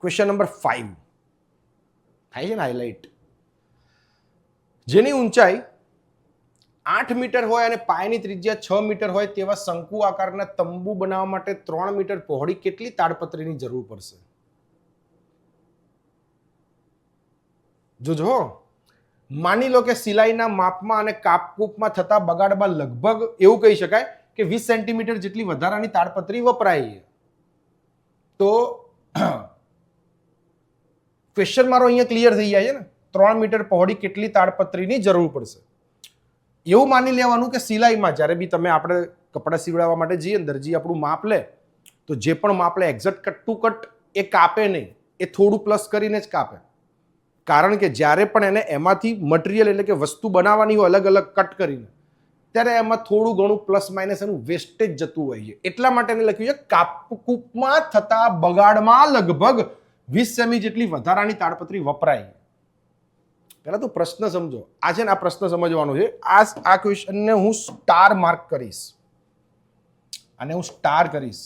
ક્વેશ્ચન નંબર 5 થાય છે ને હાઇલાઇટ. જેની ઊંચાઈ 8 મીટર હોય અને પાયાની ત્રિજ્યા 6 મીટર હોય તેવા શંકુ આકારના તંબુ બનાવવા માટે 3 મીટર પહોળી કેટલી તાડપત્રીની જરૂર પડશે? જોજો, માની લો કે સિલાઈના માપમાં અને કાપકૂપમાં થતા બગાડમાં લગભગ એવું કહી શકાય કે 20 સેન્ટીમીટર જેટલી વધારાની તાડપત્રી વપરાય છે. તો ક્વેશ્ચન મારો અહીંયા ક્લિયર થઈ જાય છે ને, 3 મીટર પહોળી કેટલી તાડપત્રીની જરૂર પડશે. એવું માની લેવાનું કે સિલાઈમાં જ્યારે બી તમે આપણે કપડાં સીવડાવવા માટે જઈએ, દરજી આપણું માપ લે તો જે પણ માપ લે એક્ઝેક્ટ કટ ટુ કટ એ કાપે નહીં, એ થોડું પ્લસ કરીને જ કાપે. કારણ કે જ્યારે પણ એને એમાંથી મટીરિયલ એટલે કે વસ્તુ બનાવવાની હોય અલગ અલગ કટ કરીને, ત્યારે એમાં થોડું ઘણું પ્લસ માઇનસ એનું વેસ્ટેજ જતું હોય છે. એટલા માટે એને લખ્યું છે કાપકૂપમાં થતા બગાડમાં લગભગ 20 સેમી જેટલી વધારાની તાડપત્રી વપરાય. પહેલા તો પ્રશ્ન સમજો. આ છે ને, આ પ્રશ્ન સમજવાનો છે. આ ક્વેશ્ચનને હું સ્ટાર માર્ક કરીશ, અને હું સ્ટાર કરીશ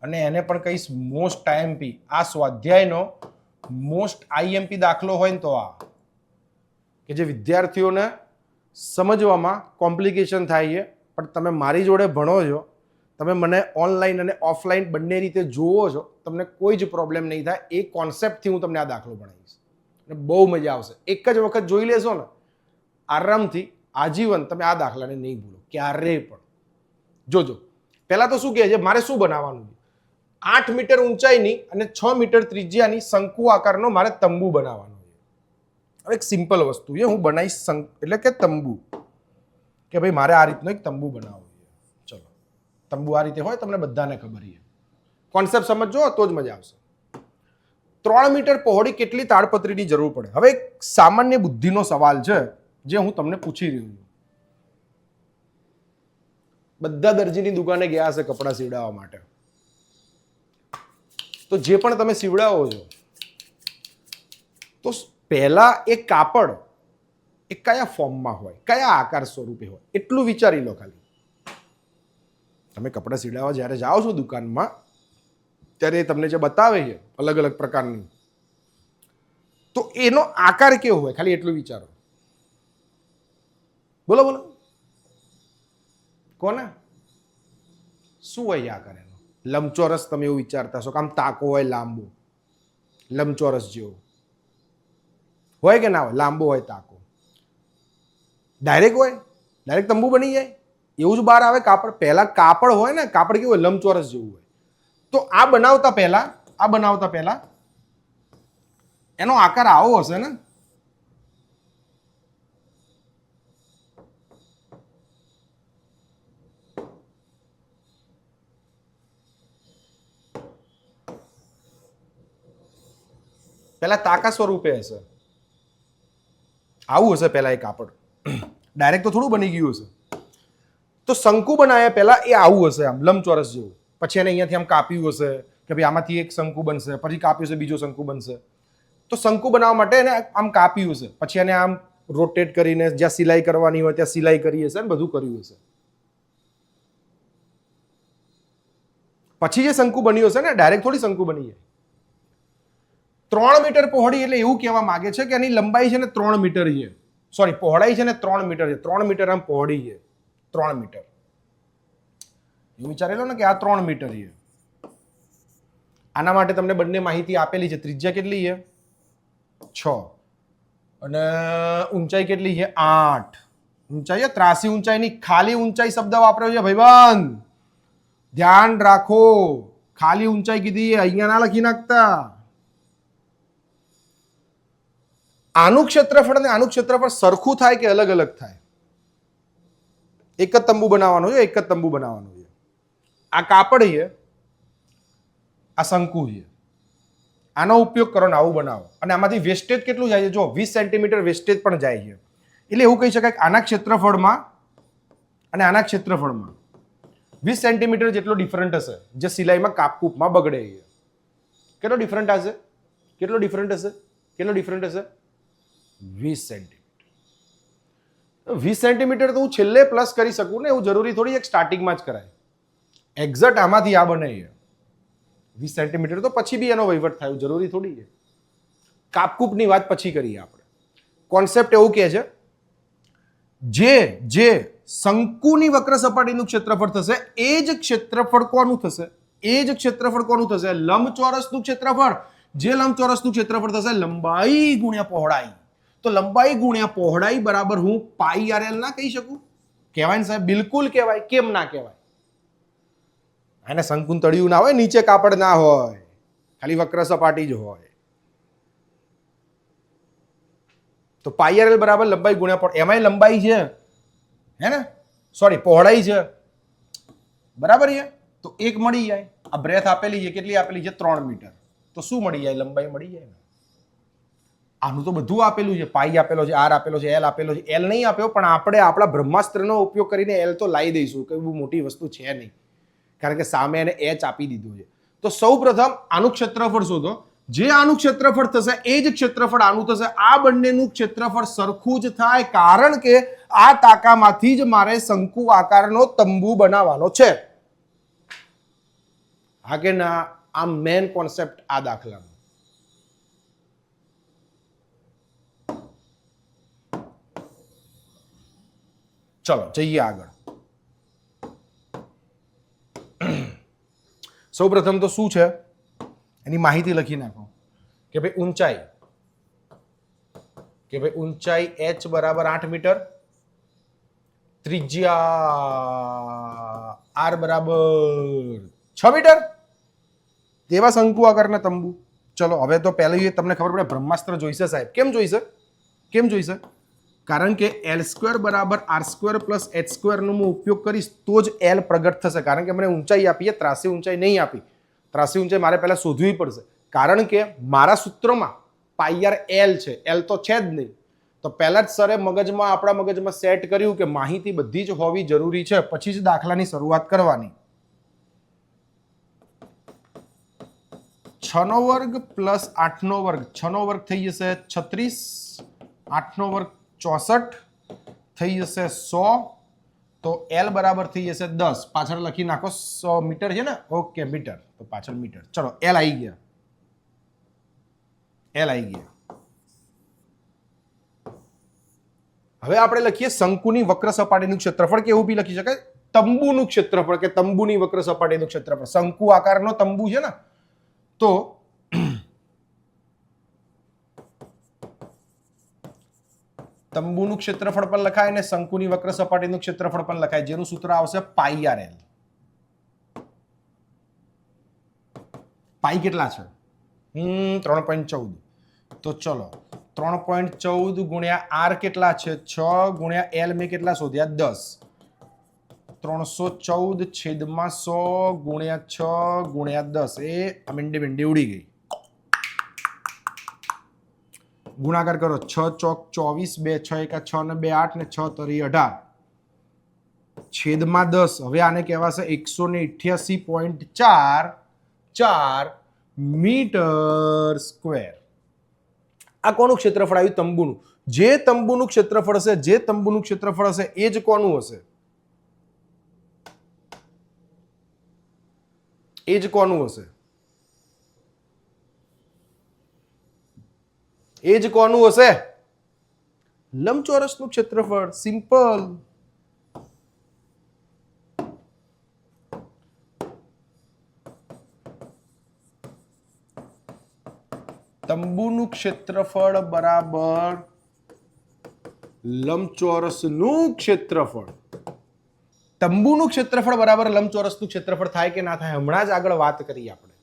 અને એને પણ કહીશ મોસ્ટ આઈએમપી. આ સ્વાધ્યાયનો મોસ્ટ આઈએમપી દાખલો હોય ને તો આ કે જે વિદ્યાર્થીઓને સમજવામાં કોમ્પ્લિકેશન થાય છે, પણ તમે મારી જોડે ભણો છો, તમે મને ઓનલાઈન અને ઓફલાઈન બંને રીતે જુઓ છો, તમને કોઈ જ પ્રોબ્લેમ નહીં થાય. એ કોન્સેપ્ટથી હું તમને આ દાખલો ભણાવીશ અને બહુ મજા આવશે. એક જ વખત જોઈ લેશો ને આરામથી આજીવન તમે આ દાખલાને નહીં ભૂલો ક્યારેય પણ. જોજો, પહેલા તો શું કહે છે, મારે શું બનાવવાનું છે? 8 મીટર ઊંચાઈની અને 6 મીટર ત્રિજ્યાની શંકુ આકારનો મારે તંબુ બનાવવાનો છે. હવે એક સિમ્પલ વસ્તુ છે, હું બનાવીશ એટલે કે તંબુ, કે ભાઈ મારે આ રીતનો એક તંબુ બનાવવો છે. ચલો, તંબુ આ રીતે હોય, તમને બધાને ખબર છે. કોન્સેપ્ટ સમજો તો જ મજા આવશે. 3 મીટર પહોળી કેટલી તાડપત્રીની જરૂર પડે? હવે એક સામાન્ય બુદ્ધિનો સવાલ છે જે હું તમને પૂછી રહ્યો છું. બધા દરજીની દુકાને ગયા હશે કપડાં સીવડાવવા માટે, તો જે પણ તમે સીવડાવો છો તો પહેલા એ કાપડ એ કયા ફોર્મમાં હોય, કયા આકાર સ્વરૂપે હોય, એટલું વિચારી લો. ખાલી તમે કપડાં સીવડાવવા જ્યારે જાઓ છો દુકાનમાં, ત્યારે તમને જે બતાવે છે અલગ અલગ પ્રકારની, તો એનો આકાર કેવો હોય ખાલી એટલું વિચારો. બોલો બોલો, કોને શું હોય આકાર એનો? લંબચોરસ તમે એવું વિચારતા છો કે આમ તાકો હોય લાંબો, લંબચોરસ જેવો હોય કે ના હોય? લાંબો હોય તાકો, ડાયરેક્ટ હોય, ડાયરેક્ટ તંબુ બની જાય એવું જ બહાર આવે કાપડ. પહેલા કાપડ હોય ને, કાપડ કેવું હોય? લંબચોરસ જેવું હોય. તો આ બનાવતા પહેલા એનો આકાર આવો હશે ને? પહેલા તાકા સ્વરૂપે હશે, આવું હશે પહેલા એ કાપડ. ડાયરેક્ટ તો થોડું બની ગયું હશે. તો શંકુ બનાવ્યા પહેલા એ આવું હશે, આમ લંબચોરસ જેવું. પછી એને અહીંયાથી આમ કાપ્યું હશે કે ભાઈ આમાંથી એક શંકુ બનશે, પછી કાપ્યું હશે બીજો શંકુ બનશે. તો શંકુ બનાવવા માટે એને આમ કાપ્યું હશે, પછી એને આમ રોટેટ કરીને જ્યાં સિલાઈ કરવાની હોય ત્યાં સિલાઈ કરી હશે ને બધું કર્યું હશે. પછી જે શંકુ બન્યું હશે ને, ડાયરેક્ટ થોડી શંકુ બની જાય. 3 મીટર પહોળી એટલે એવું કહેવા માંગે છે કે એની લંબાઈ છે ને 3 મીટર છે, સોરી પહોળાઈ છે ને 3 મીટર છે. 3 મીટર આમ પહોળી છે, 3 મીટર. એવું વિચારેલો ને કે આ 3 મીટર છે. આના માટે તમને બંને માહિતી આપેલી છે. ત્રિજ્યા કેટલી છે? 6 અને ઊંચાઈ કેટલી છે? 8. ઊંચાઈ છે ત્રાસી ઊંચાઈની. ખાલી ઊંચાઈ શબ્દ વાપર્યો છે ભાઈબંધ, ધ્યાન રાખો. ખાલી ઊંચાઈ કીધી, અહીંયા ના લખી નાખતા. આનું ક્ષેત્રફળ અને આનું ક્ષેત્રફળ સરખું થાય કે અલગ અલગ થાય? એક જ તંબુ બનાવવાનું છે, એક જ તંબુ બનાવવાનું છે. આ કાપડ છે, આ શંકુ છે. આનો ઉપયોગ કરો ને આવું બનાવો, અને આમાંથી વેસ્ટેજ કેટલું જાય છે? જો 20 સેન્ટીમીટર વેસ્ટેજ પણ જાય છે. એટલે એવું કહી શકાય કે આના ક્ષેત્રફળમાં અને આના ક્ષેત્રફળમાં 20 સેન્ટીમીટર જેટલો ડિફરન્ટ હશે, જે સિલાઈમાં કાપકૂપમાં બગડે છે. કેટલો ડિફરન્ટ હશે? કેટલો ડિફરન્ટ હશે? કેટલો ડિફરન્ટ હશે? 20 સેન્ટીમીટર. 20 સેન્ટીમીટર તો હું છેલ્લે પ્લસ કરી શકું ને, એવું જરૂરી થોડી એક સ્ટાર્ટિંગમાં જ કરાય. એક્ઝેક્ટ આમાંથી આ બને છે 20 સેન્ટીમીટર, તો પછી બી એનો વહીવટ થાય જરૂરી થોડી છે. કાપકૂપની વાત પછી કરીએ આપણે. કોન્સેપ્ટ એવું કહે છે, જે શંકુની વક્ર સપાટીનું ક્ષેત્રફળ થશે એ જ ક્ષેત્રફળ કોનું થશે? એ જ ક્ષેત્રફળ કોનું થશે? લંબચોરસનું ક્ષેત્રફળ. જે લંબચોરસનું ક્ષેત્રફળ થશે લંબાઈ ગુણ્યા પહોળાઈ. તો લંબાઈ ગુણ્યા પહોળાઈ બરાબર હું પાઈ આર એલ ના કહી શકું? કહેવાય ને સાહેબ, બિલકુલ કહેવાય. કેમ ના કહેવાય? અને શંકુનું તળિયું ના હોય, નીચે કાપડ ના હોય, ખાલી વક્ર સપાટી જ હોય. તો પાઈ આર એલ બરાબર લંબાઈ ગુણ્યા પહોળાઈ. એમાંય લંબાઈ છે હે ને, સોરી પહોળાઈ છે, બરાબર છે. તો એક મળી જાય. આ બ્રેથ આપેલી છે, કેટલી આપેલી છે? 3 મીટર. તો શું મળી જાય? લંબાઈ મળી જાય. આનું તો બધું આપેલું છે, પાઈ આપેલો છે, આર આપેલો છે, એલ આપેલો છે. એલ નહીં આપ્યો, પણ આપણે આપણા બ્રહ્માસ્ત્રનો ઉપયોગ કરીને એલ તો લાવી દઈશું, કે બહુ મોટી વસ્તુ છે નહીં, કારણ કે સામે એને એચ આપી દીધું છે. તો સૌ પ્રથમ આનું ક્ષેત્રફળ શોધો. જે આનું ક્ષેત્રફળ થશે એ જ ક્ષેત્રફળ આનું થશે. આ બંનેનું ક્ષેત્રફળ સરખું જ થાય, કારણ કે આ તાકામાંથી જ મારે શંકુ આકારનો તંબુ બનાવવાનો છે. હા કે ના? આ મેન કોન્સેપ્ટ આ દાખલાનો. ચલો જઈએ આગળ. સૌ પ્રથમ તો શું છે એની માહિતી લખી નાખો કે ભાઈ ઊંચાઈ h બરાબર 8 મીટર, ત્રિજ્યા r બરાબર 6 મીટર. તેવા શંકુ આકારના તંબુ. ચલો હવે તો પહેલા તમને ખબર પડે બ્રહ્માસ્ત્ર જોઈશે સાહેબ. કેમ જોઈશે? કેમ જોઈશે? કારણ કે L² બરાબર R² પ્લસ H² નો હું ઉપયોગ કરીશ તો જ L પ્રગટ થશે. કારણ કે મને ઊંચાઈ આપી, ત્રાસી ઊંચાઈ નહીં આપી. ત્રાસી ઊંચાઈ મારે પહેલા શોધવી પડશે, કારણ કે મારા સૂત્રમાં પાઈ આર એલ છે, એલ તો છે જ નહીં. તો પહેલા જ સરે આપણા મગજમાં સેટ કર્યું કે માહિતી બધી જ હોવી જરૂરી છે, પછી જ દાખલાની શરૂઆત કરવાની. 6 નો વર્ગ પ્લસ 8 નો વર્ગ, 6 નો વર્ગ થઈ જશે 36, 8 નો વર્ગ 64 થઈ જશે 100. તો L બરાબર થઈ જશે 10. પાછળ લખી નાખો 100 મીટર છે ને? ઓકે મીટર, તો પાછળ મીટર. ચલો L આવી ગયા. L આવી ગયા. હવે આપણે લખીએ શંકુની વક્ર સપાટીનું ક્ષેત્રફળ, કે એવું બી લખી શકાય તંબુનું ક્ષેત્રફળ, કે તંબુની વક્ર સપાટીનું ક્ષેત્રફળ. શંકુ આકારનો તંબુ છે ને, તો તંબુનું ક્ષેત્રફળ પણ લખાય અને શંકુની વક્ર સપાટીનું ક્ષેત્રફળ પણ લખાય, જેનું સૂત્ર આવશે પાઈ આર એલ. પાઈ કેટલા છે? 3.14. તો ચલો 3.14 ગુણ્યા આર કેટલા છે? 6 ગુણ્યા એલ મેં કેટલા શોધ્યા? 10. 314 છેદમાં 100 ગુણ્યા 6 ગુણ્યા 10. એ મીંડી ઉડી ગઈ. ગુણાકાર કરો. 6 ચોક 24, 2 6 એકા 6 ને 2 8 ને 6 તરી 18 છેદમાં 10. હવે આને કહેવાશે 188.44 મીટર સ્ક્વેર. આ કોનું ક્ષેત્રફળ આવ્યું? તંબુનું. જે તંબુનું ક્ષેત્રફળ હશે એ જ કોનું હશે? એ જ કોનું હશે? એ જ કોનું હશે? લંબચોરસનું ક્ષેત્રફળ. સિમ્પલ. તંબુનું ક્ષેત્રફળ બરાબર લંબચોરસનું ક્ષેત્રફળ. તંબુનું ક્ષેત્રફળ બરાબર લંબચોરસનું ક્ષેત્રફળ થાય કે ના થાય? હમણાં જ આગળ વાત કરી આપણે.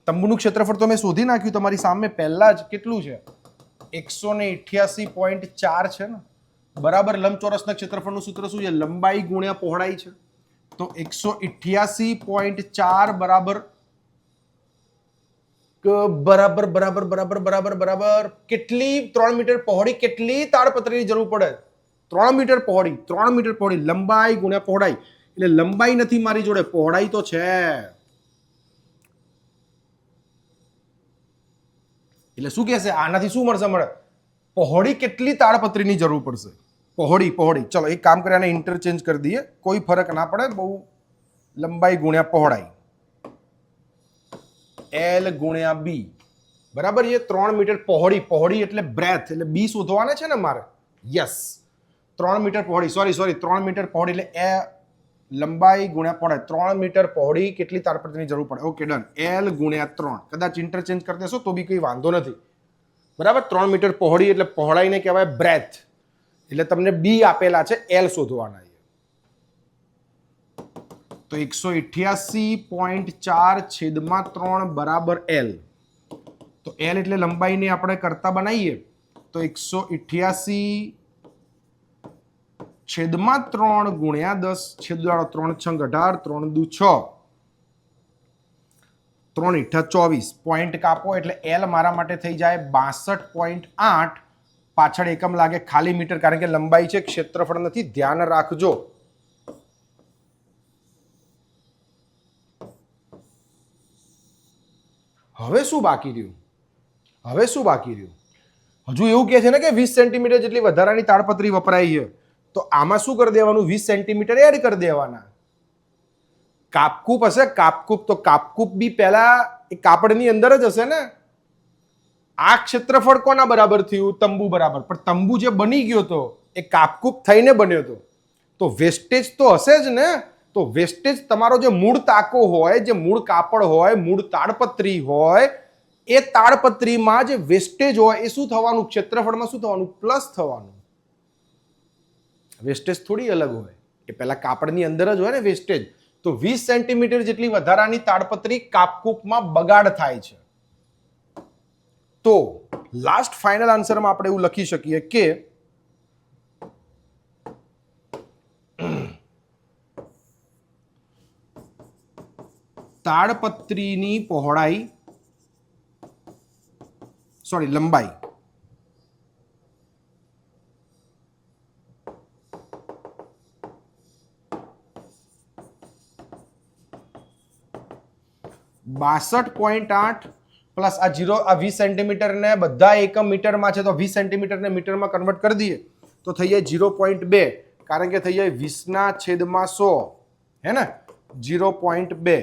તંબુનું ક્ષેત્રફળ તો મેં શોધી નાખ્યું તમારી સામે પહેલા જ. કેટલું છે? 188.4 છે ને, બરાબર લંબચોરસના ક્ષેત્રફળનું સૂત્ર શું છે? લંબાઈ ગુણ્યા પહોળાઈ છે. તો 188.4 બરાબર બરાબર બરાબર બરાબર બરાબર બરાબર. કેટલી 3 મીટર પહોળી કેટલી તાડપત્રીની જરૂર પડે? 3 મીટર પહોળી, 3 મીટર પહોળી, લંબાઈ ગુણ્યા પહોળાઈ. એટલે લંબાઈ નથી મારી જોડે, પહોળાઈ તો છે. એટલે શું કહેશે? આનાથી શું મળે? પહોળી કેટલી તાડપત્રીની જરૂર પડશે? પહોળી. ચલો એક કામ કરીએ, આને ઇન્ટરચેન્જ કરી દઈએ, કોઈ ફરક ના પડે. બહુ લંબાઈ ગુણ્યા પહોળાઈ, L ગુણ્યા B, બરાબર. એ 3 મીટર પહોળી એટલે બ્રેથ, એટલે B શોધવાના છે ને મારે. યસ, 3 મીટર પહોળી, સોરી 3 મીટર પહોળી એટલે એ લંબાઈ ગુણ્યા પહોળાઈ. 3 મીટર પહોળી કેટલી તાડપત્રીની જરૂર પડે? Okay done. L ગુણ્યા 3. કદાચ ઇન્ટરચેન્જ કરી દેશો તો બી કંઈ વાંધો નથી, બરાબર. 3 મીટર પહોળી એટલે પહોળાઈને કહેવાય બ્રેથ, એટલે તમને B આપેલા છે, L શોધવાના. તો 188.4/3 બરાબર L. તો L એટલે લંબાઈને આપણે કરતા બનાવીએ તો 188/3 ગુણ્યા 10 છેદવાળો 3 6 18 3 દુ 6 3 * 24. પોઈન્ટ કાપો એટલે L મારા માટે થઈ જાય 62.8. પાછળ એકમ લાગે ખાલી મીટર, કારણ કે લંબાઈ છે, ક્ષેત્રફળ નથી, ધ્યાન રાખજો. હવે શું બાકી રહ્યું? હજુ એવું કહે છે ને કે 20 સેન્ટીમીટર જેટલી વધારાની તાડપત્રી વપરાઈ છે, તો આમાં શું કરી દેવાનું? 20 સેન્ટીમીટર એડ કરી દેવાના. કાપકૂપ હશે, તો કાપકૂપ બી પહેલા એ કાપડની અંદર જ હશે ને. આ ક્ષેત્રફળ કોના બરાબર થયું? તંબુ બરાબર. પણ તંબુ જે બની ગયો હતો એ કાપકૂપ થઈને બન્યો હતો, તો વેસ્ટેજ તો હશે જ ને. તો વેસ્ટેજ તમારો જે મૂળ તાકો હોય, જે મૂળ કાપડ હોય, મૂળ તાડપત્રી હોય, એ તાડપત્રીમાં જે વેસ્ટેજ હોય એ શું થવાનું? ક્ષેત્રફળમાં શું થવાનું? પ્લસ થવાનું. વેસ્ટેજ થોડી અલગ હોય, એ પહેલા કાપડની અંદર જ હોય ને વેસ્ટેજ. તો 20 સેન્ટીમીટર જેટલી વધારાની તાડપત્રી કાપકૂપમાં બગાડ થાય છે. તો લાસ્ટ ફાઇનલ આન્સરમાં આપણે એવું લખી શકીએ કે તાડપત્રીની પહોળાઈ, લંબાઈ (62.8) પ્લસ આ 20 સેન્ટીમીટરને બધા એકમ મીટરમાં છે, તો 20 સેન્ટીમીટરને મીટરમાં કન્વર્ટ કરી દઈએ તો થઈ જાય 0.2, કારણ કે થઈ જાય 20/100, હે ને. 0.2.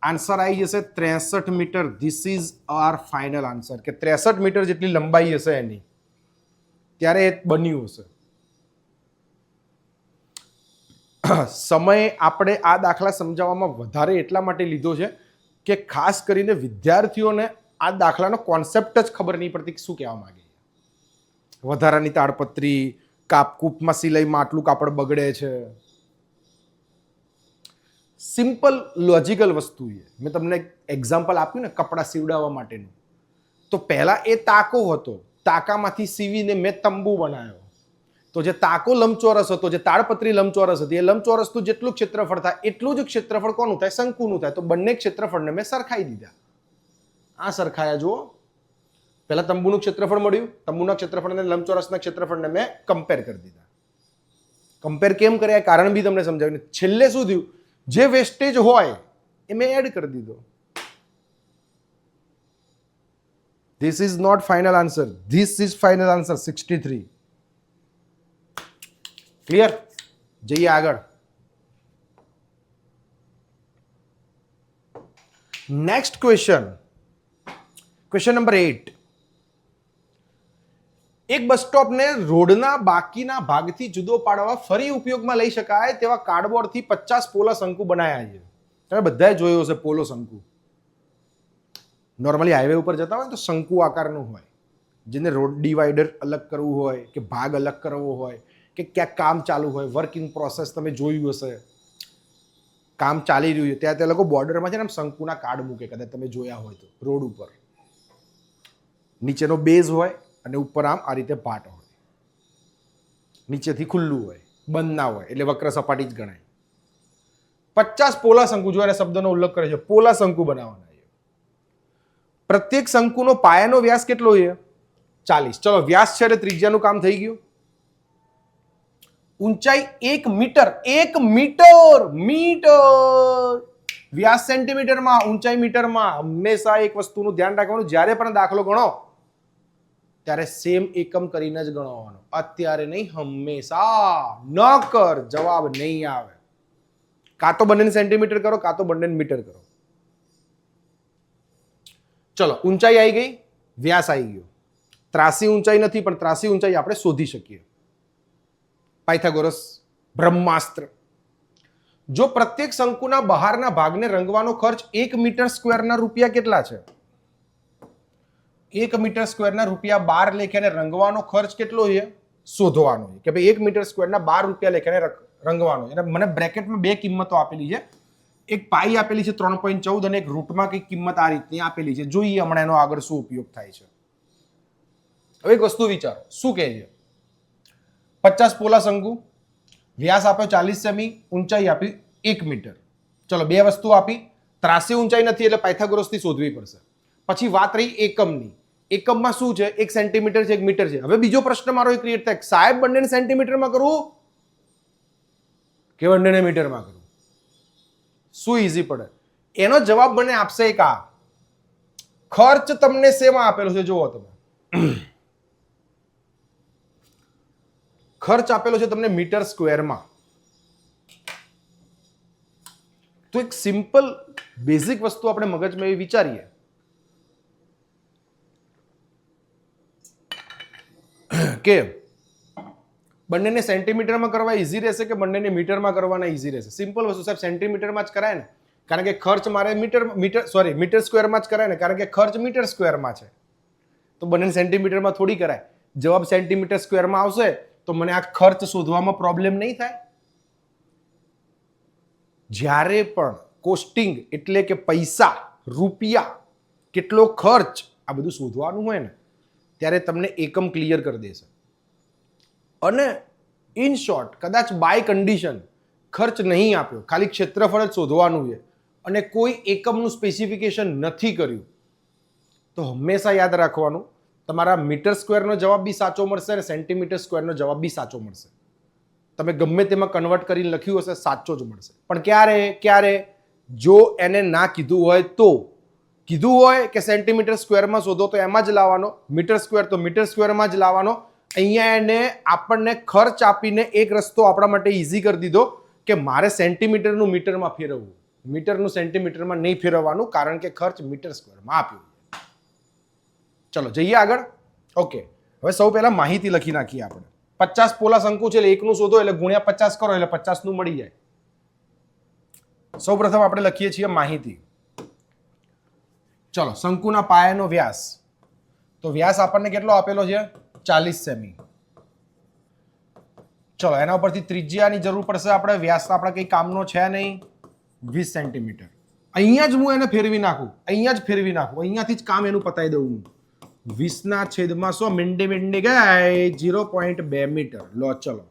આન્સર આવી જશે 63 metre. This is our final answer, કે 63 મીટર જેટલી લંબાઈ હશે એની, ત્યારે એ બન્યું હશે. સમય આપણે આ દાખલા સમજાવવામાં વધારે એટલા માટે લીધો છે કે ખાસ કરીને વિદ્યાર્થીઓને આ દાખલાનો કોન્સેપ્ટ જ ખબર નહીં પડતી કે શું કહેવા માંગે. વધારાની તાડપત્રી, કાપકૂપમાં સિલાઈમાં આટલું કાપડ બગડે છે. સિમ્પલ લોજિકલ વસ્તુ છે. મેં તમને એક્ઝામ્પલ આપ્યું ને કપડાં સીવડાવવા માટેનું, તો પહેલા એ તાકો હતો, તાકામાંથી સીવીને મેં તંબુ બનાવ્યો. તો જે તાકો લંબચોરસ હતો, જે તાડપત્રી લંબચોરસ હતી, એ લંબચોરસનું જેટલું ક્ષેત્રફળ થાય એટલું જ ક્ષેત્રફળ કોનું થાય? શંકુનું થાય. તો બંને ક્ષેત્રફળને મેં સરખાઈ દીધા. આ સરખાયા જુઓ. પહેલા તંબુનું ક્ષેત્રફળ મળ્યું, તંબુના ક્ષેત્રફળ અને લંબચોરસના ક્ષેત્રફળને મેં કમ્પેર કરી દીધા. કમ્પેર કેમ કર્યા કારણ બી તમને સમજાવ્યું. છેલ્લે શું થયું? જે વેસ્ટેજ હોય એ મેં એડ કરી દીધો. This is not final answer, this is final answer 63. Clear? જઈએ આગળ. Next question number 8. એક બસ સ્ટોપને રોડના બાકીના ભાગથી જુદો પાડવા ફરી ઉપયોગમાં લઈ શકાય તેવા કાર્ડબોર્ડથી 50 પોલા શંકુ બનાવ્યા છે. તમે બધાએ જોયો હશે પોલો શંકુ. નોર્મલી હાઈવે ઉપર જતા હોય તો શંકુ આકારનું હોય, જેને રોડ ડિવાઈડર અલગ કરવું હોય કે ભાગ અલગ કરવો હોય કે ક્યાંક કામ ચાલુ હોય, વર્કિંગ પ્રોસેસ તમે જોયું હશે, કામ ચાલી રહ્યું છે ત્યાં તે લોકો બોર્ડરમાં છે ને શંકુના કાર્ડ મૂકે, કદાચ તમે જોયા હોય તો. રોડ ઉપર નીચેનો બેઝ હોય અને ઉપર આમ આ રીતે પાટ હોય, નીચેથી ખુલ્લું હોય, બંધ ના હોય, એટલે વક્ર સપાટી જ ગણાય. 50 પોલા શંકુ, જો એને શબ્દનો ઉલ્લેખ કરે છે, પોલા શંકુ બનાવવાના છે. પ્રત્યેક શંકુનો પાયાનો વ્યાસ કેટલો છે? 40. ચલો વ્યાસ છે એટલે ત્રિજ્યાનું કામ થઈ ગયું. ઊંચાઈ 1 મીટર. 1 મીટર વ્યાસ સેન્ટીમીટરમાં, ઊંચાઈ મીટરમાં. હંમેશા એક વસ્તુનું ધ્યાન રાખવાનું, જ્યારે પણ દાખલો ગણો ત્યારે સેમ એકમ કરીને જ ગણવાનો. અત્યારે નહીં, હંમેશા. નકર જવાબ નહીં આવે. કાં તો બંનેને સેન્ટીમીટર કરો, કાં તો બંનેને મીટર કરો. ચલો ઊંચાઈ આવી ગઈ, વ્યાસ આવી ગયો. ત્રાસી ઊંચાઈ નથી, પણ ત્રાસી ઊંચાઈ આપણે શોધી શકીએ. પાયથાગોરસ બ્રહ્માસ્ત્ર. જો પ્રત્યેક શંકુના બહારના ભાગને રંગવાનો ખર્ચ 1 મીટર સ્ક્વેરના રૂપિયા કેટલા છે? 1 મીટર સ્ક્વેરના રૂપિયા 12 લેખે રંગવાનો ખર્ચ કેટલો છે શોધવાનો છે. કે ભાઈ 1 મીટર સ્ક્વેરના 12 રૂપિયા લેખે રંગવાનો. એટલે મને બ્રેકેટમાં બે કિંમતો આપેલી છે. એક પાઈ આપેલી છે 3.14 અને એક રૂટમાં કઈ કિંમત આ રીતની આપેલી છે. જોઈએ હમણાં એનો આગળ શું ઉપયોગ થાય છે. હવે એક વસ્તુ વિચારો, શું કહે છે? 50 પોલા શંકુ, વ્યાસ આપ્યો 40 સેમી, ઊંચાઈ આપી 1 મીટર. ચલો બે વસ્તુ આપી, ત્રાસી ઊંચાઈ નથી એટલે પાયથાગોરસથી શોધવી પડશે. પછી વાત રહી એકમની. એકમમાં શું છે? 1 સેન્ટીમીટર છે, 1 મીટર છે. હવે બીજો પ્રશ્ન મારો એ ક્રિએટ થાય, સાહેબ બંનેને સેન્ટીમીટરમાં કરવું કે બંનેને મીટરમાં કરવું? શું ઈઝી પડે? એનો જવાબ મને આપશે એક આ. ખર્ચ તમને શેમાં આપેલો છે જુઓ તમે. ખર્ચ આપેલો છે તમને મીટર સ્ક્વેરમાં. તો એક સિમ્પલ બેઝિક વસ્તુ આપણે મગજમાં એવી વિચારીએ કે બંનેને સેન્ટીમીટરમાં કરવા ઈઝી રહેશે કે બંનેને મીટરમાં કરવાના ઈઝી રહેશે? સિમ્પલ વસ્તુ સાહેબ, સેન્ટીમીટરમાં જ કરાય ને, કારણ કે ખર્ચ મારે મીટર સ્ક્વેરમાં જ કરાય ને, કારણ કે ખર્ચ મીટર સ્ક્વેરમાં છે. તો બંનેને સેન્ટીમીટરમાં થોડી કરાય. જવાબ સેન્ટીમીટર સ્ક્વેરમાં આવશે તો મને આ ખર્ચ શોધવામાં પ્રોબ્લેમ નહીં થાય. જ્યારે પણ કોસ્ટિંગ એટલે કે પૈસા, રૂપિયા, કેટલો ખર્ચ, આ બધું શોધવાનું હોય ને ત્યારે તમને એકમ ક્લિયર કરી દેશે. અને ઇન શોર્ટ, કદાચ બાય કન્ડિશન ખર્ચ નહીં આપ્યો, ખાલી ક્ષેત્રફળ જ શોધવાનું છે અને કોઈ એકમનું સ્પેસિફિકેશન નથી કર્યું, તો હંમેશા યાદ રાખવાનું તમારા મીટર સ્ક્વેરનો જવાબ બી સાચો મળશે અને સેન્ટીમીટર સ્ક્વેરનો જવાબ બી સાચો મળશે. તમે ગમે તેમાં કન્વર્ટ કરીને લખ્યું હશે સાચો જ મળશે. પણ ક્યારે જો એને ના કીધું હોય તો, કીધું હોય કે સેન્ટીમીટર સ્ક્વેરમાં શોધો તો એમાં જ લાવવાનો, મીટર સ્ક્વેર તો મીટર સ્ક્વેરમાં જ લાવવાનો. અહીંયા એને આપણને ખર્ચ આપીને એક રસ્તો આપણા માટે ઈઝી કરી દીધો કે મારે સેન્ટીમીટરનું મીટરમાં ફેરવવું, મીટરનું સેન્ટીમીટરમાં નહીં ફેરવવાનું, કારણ કે ખર્ચ મીટર સ્ક્વેરમાં આપ્યું. ચલો જઈએ આગળ. ઓકે, હવે સૌ પહેલા માહિતી લખી નાખીએ આપણે. 50 પોલા શંકુ છે એટલે એકનું શોધો એટલે ગુણ્યા 50 કરો એટલે 50 નું મળી જાય. સૌ પ્રથમ આપણે લખીએ છીએ માહિતી. ચલો, શંકુના પાયાનો વ્યાસ, તો વ્યાસ આપણને કેટલો આપેલો છે? 40 સેમી. ચલો એના ઉપરથી ત્રિજ્યાની જરૂર પડશે આપણે. વ્યાસ આપણા કઈ કામનો છે નહીં, 20 સેન્ટીમીટર. અહીંયા જ હું એને ફેરવી નાખું, અહીંયાથી જ કામ એનું પતાવી દઉં હું. 20/100 મિંડી ગઈ 0.2 મીટર. લો ચલો,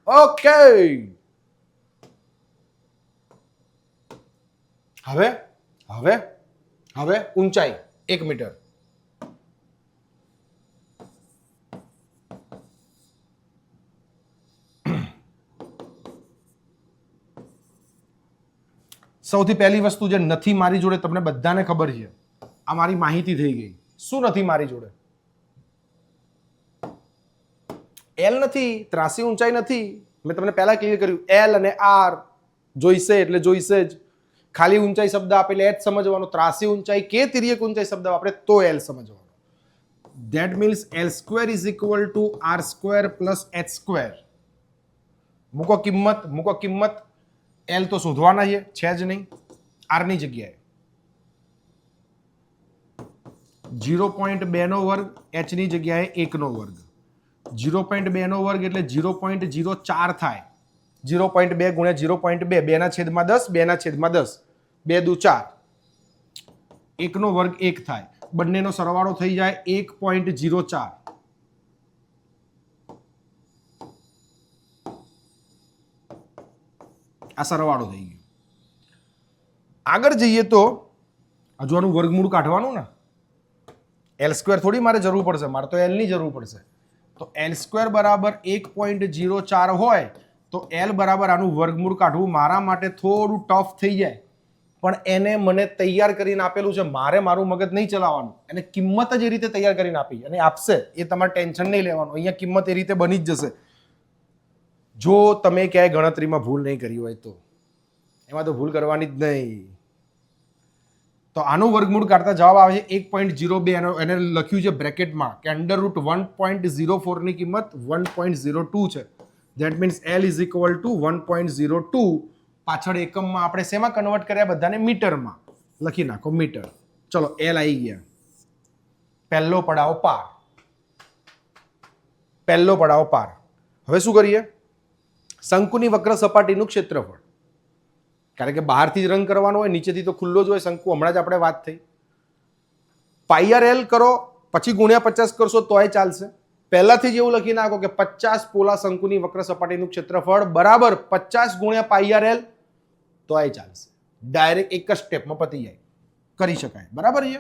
ઓકે. હવે ઊંચાઈ 1 મીટર. સૌથી પહેલી વસ્તુ જે નથી મારી જોડે, તમને બધાને ખબર છે, આ મારી માહિતી થઈ ગઈ. શું નથી મારી જોડે? એલ નથી, ત્રાસી ઊંચાઈ નથી. મેં તમને પહેલા ક્લિયર કર્યું, એલ અને આર જોઈશે એટલે જોઈશે જ. ખાલી ઊંચાઈ શબ્દ આપે એટલે એચ સમજવાનો. ત્રાસી ઊંચાઈ કે તિર્યક ઊંચાઈ શબ્દ આપણે તો એલ સમજવાનો. That means L square is equal to R square plus H square. મૂકો કિંમત. એલ તો શોધવાના છે જ નહીં. આરની જગ્યાએ 0.2 નો વર્ગ, એચ ની જગ્યાએ 1 નો વર્ગ. 0.2 નો વર્ગ એટલે 0.04 થાય. 0.2 ગુણ્યા 0.2, 2/10, 2/10, 2 દુ 4, 1 નો વર્ગ 1 થાય. બંનેનો સરવાળો થઈ જાય 1.04. આ સરવાળો થઈ ગયો. આગળ જઈએ તો હજુ આનું વર્ગમૂળ કાઢવાનું ને, એલ સ્ક્વેર થોડી મારે જરૂર પડશે, મારે તો એલની જરૂર પડશે. તો એલ સ્ક્વેર બરાબર 1.04 હોય તો એલ બરાબર આનું વર્ગમૂળ કાઢવું મારા માટે થોડું ટફ થઈ જાય, પણ એને મને તૈયાર કરીને આપેલું છે, મારે મારું મગજ નહીં ચલાવવાનું, એને કિંમત જ એ રીતે તૈયાર કરીને આપી અને આપશે, એ તમારે ટેન્શન નહીં લેવાનું. અહીંયા કિંમત એ રીતે બની જ જશે. જો તમે ક્યાંય ગણતરીમાં ભૂલ નહીં કરી હોય તો, એમાં તો ભૂલ કરવાની જ નહીં. તો આનું વર્ગમૂળ કાઢતા જવાબ આવે છે 1.02. એને લખ્યું છે બ્રેકેટમાં કે √ 1.04 ની કિંમત 1.02 છે. That means L is equal two 1.02. પાછળ એકમમાં આપણે શેમાં કન્વર્ટ કર્યા બધાને? મીટરમાં. લખી નાખો મીટર. ચલો L આવી ગયા. પહેલો પડાવ પાર. પહેલો પડાવ પાર. હવે શું કરીએ? શંકુની વક્ર સપાટીનું ક્ષેત્રફળ. કારણ કે બહારથી જ રંગ કરવાનો હોય, નીચેથી તો ખુલ્લો જ હોય શંકુ, હમણાં જ આપણે વાત થઈ. πr_l કરો પછી ગુણ્યા 50 કરશો તોય ચાલશે. પહેલાથી જ એવું લખી નાખો કે 50 પોલા શંકુની વક્ર સપાટીનું ક્ષેત્રફળ બરાબર 50 ગુણ્યા πr_l તોય ચાલશે. ડાયરેક્ટ એક જ સ્ટેપમાં પતી જાય, કરી શકાય. બરાબર છે?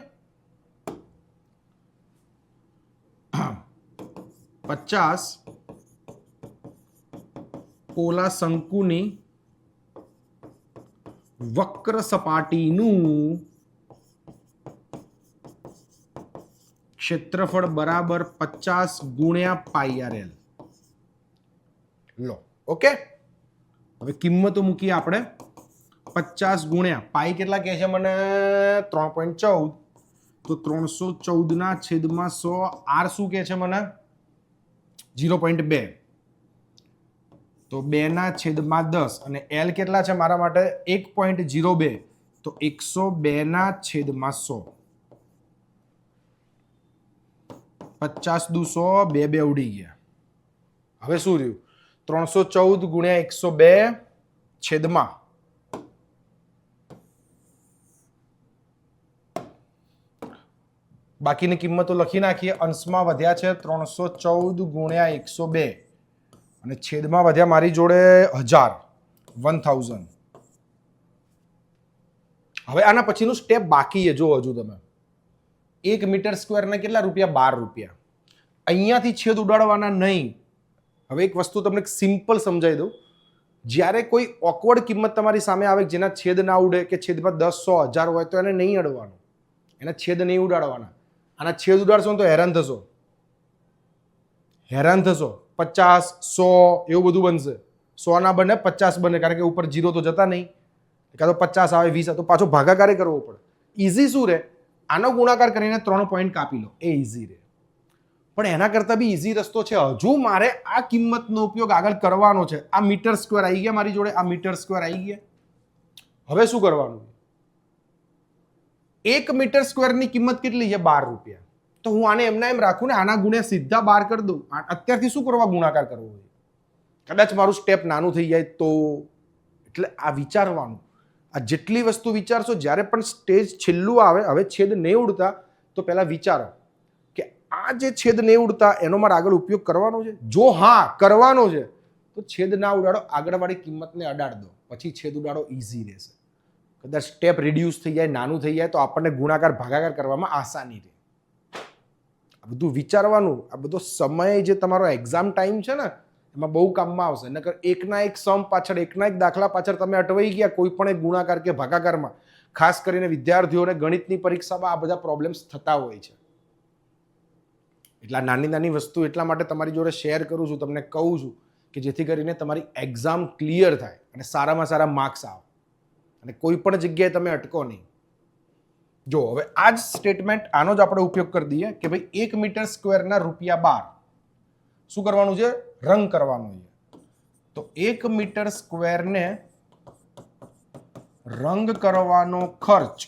50 પોલા શંકુની વક્ર સપાટીનું ક્ષેત્રફળ બરાબર 50 ગુણ્યા πr_l. લો, ઓકે. હવે કિંમતો મૂકીએ આપણે. 50 ગુણ્યા પાઈ કેટલા કહે છે મને? 3.14. તો 314/100. આર શું કહે છે મને? 0.2. તો 2/10. અને એલ કેટલા છે મારા માટે? 1.02. તો 102/100. 50 દુ 100, 2 ઉડી ગયા. હવે શું રહ્યું? 314 ગુણ્યા 102 છેદમાં બાકીની કિંમતો લખી નાખીએ. અંશમાં વધ્યા છે 314 ગુણ્યા 102 અને છેદમાં વધ્યા મારી જોડે 1000. હવે આના પછીનું સ્ટેપ બાકી છે. જો હજુ તમે 1 મીટર સ્ક્વેરના કેટલા રૂપિયા? 12 રૂપિયા. અહીંયાથી છેદ ઉડાડવાના નહીં. હવે એક વસ્તુ તમને સિમ્પલ સમજાવી દઉં. જ્યારે કોઈ ઓકવર્ડ કિંમત તમારી સામે આવે જેના છેદ ના ઉડે, કે છેદમાં 10, 100, 1000 હોય તો એને નહીં અડવાનું, એના છેદ નહીં ઉડાડવાના. આના છેદ ઉડાડશો ને તો હેરાન થશો. 50, 100 એવું બધું બનશે. 100 ના બને 50 બને, કારણ કે ઉપર 0 તો જતા નહીં. કાં તો 50 આવે, 20 તો પાછો ભાગાકાર કરવો પડે. ઇઝી શું રહે? આનો ગુણાકાર કરીને 3 પોઈન્ટ કાપી લો, એ ઇઝી રહે. પણ એના કરતાં બી ઇઝી રસ્તો છે. હજુ મારે આ કિંમતનો ઉપયોગ આગળ કરવાનો છે. આ મીટર સ્ક્વેર આવી ગયા મારી જોડે, આ મીટર સ્ક્વેર આવી ગયા. હવે શું કરવાનું? 1 મીટર સ્ક્વેરની કિંમત કેટલી છે? 12 રૂપિયા. તો હું આને એમના એમ રાખું ને, આના ગુણ્યા સીધા 12 કરી દઉં. અત્યારથી શું કરવા ગુણાકાર કરવો? કદાચ મારું સ્ટેપ નાનું થઈ જાય તો. એટલે આ વિચારવાનું. આ જેટલી વસ્તુ વિચારશો, જ્યારે પણ સ્ટેજ છેલ્લું આવે, હવે છેદ નહીં ઉડતા, તો પહેલાં વિચારો કે આ જે છેદ નહીં ઉડતા એનો મારે આગળ ઉપયોગ કરવાનો છે. જો હા કરવાનો છે તો છેદ ના ઉડાડો, આગળવાળી કિંમતને અડાડ દો, પછી છેદ ઉડાડો, ઇઝી રહેશે. કદાચ સ્ટેપ રિડ્યુસ થઈ જાય, નાનું થઈ જાય, તો આપણને ગુણાકાર ભાગાકાર કરવામાં આસાની રહે. આ બધું વિચારવાનું. આ બધો સમય જે તમારો એક્ઝામ ટાઈમ છે ને, એમાં બહુ કામમાં આવશે. નકર એકના એક સમ પાછળ, એકના એક દાખલા પાછળ તમે અટવાઈ ગયા કોઈ પણ એક ગુણાકાર કે ભાગાકારમાં. ખાસ કરીને વિદ્યાર્થીઓને ગણિતની પરીક્ષામાં આ બધા પ્રોબ્લેમ્સ થતા હોય છે. એટલા નાની નાની વસ્તુ એટલા માટે તમારી જોડે શેર કરું છું, તમને કહું છું કે જેથી કરીને તમારી એક્ઝામ ક્લિયર થાય અને સારામાં સારા માર્ક્સ આવે અને કોઈ પણ જગ્યાએ તમે અટકો નહીં. જો હવે આ જ સ્ટેટમેન્ટ, આનો જ આપણે ઉપયોગ કરી દઈએ કે ભાઈ 1 મીટર સ્ક્વેરના ₹12. શું કરવાનું છે? રંગ કરવાનું છે. તો 1 મીટર સ્ક્વેરને રંગ કરવાનો ખર્ચ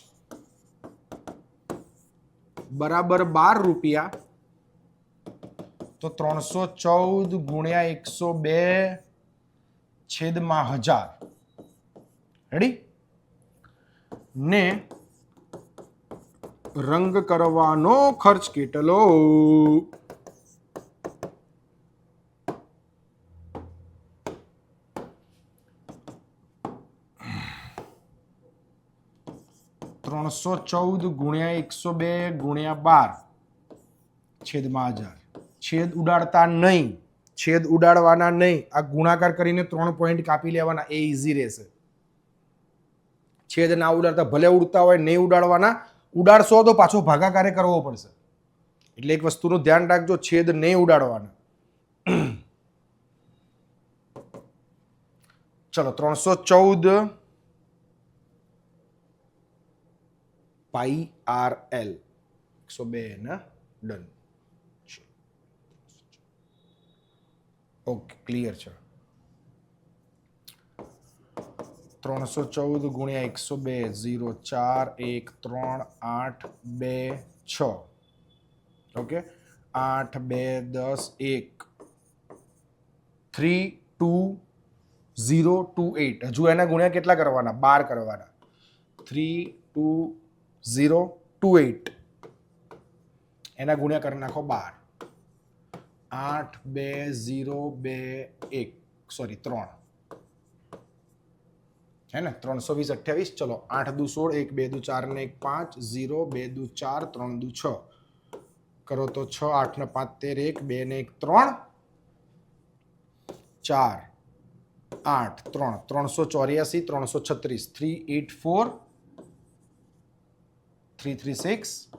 બરાબર 12 રૂપિયા. તો 314 ગુણ્યા 102 છેદમાં 1000. રેડી? ને રંગ કરવાનો ખર્ચ કેટલો? 314 ગુણ્યા 102 ગુણ્યા 12 છેદમાં 1000. છેદ ઉડાડતા નહીં, છેદ ઉડાડવાના નહીં. આ ગુણાકાર કરીને 3 પોઈન્ટ કાપી લેવાના, એ ઈઝી રહેશે. છેદ ના ઉડાડતા, ભલે ઉડતા હોય નહીં ઉડાડવાના. ઉડાડશો તો પાછો ભાગાકારે કરવો પડશે. એટલે એક વસ્તુનું ધ્યાન રાખજો, છેદ નહીં ઉડાડવાના. ચલો 314 પાઈ RL 102 ના ડન. ઓકે, ક્લિયર છે. 314 ગુણ્યા 102 0 4 1 3 8 2 6. ઓકે, 8 2 10 1 3 2 0 2 8. હજુ એના ગુણ્યા કેટલા કરવાના? 12 કરવાના. 3 2 0 2 8. એના ગુણ્યા કરી નાખો 12. 8 2 0 2 1 સોરી 3 है ना, 320 28. चलो 8 दू 16 1 2 दू 4 ने 1 5 0 2 दू 4 3 दू 6 करो तो 6 8 ने 5 13 1 2 ने 1 3 4 8 3 384 336 384 336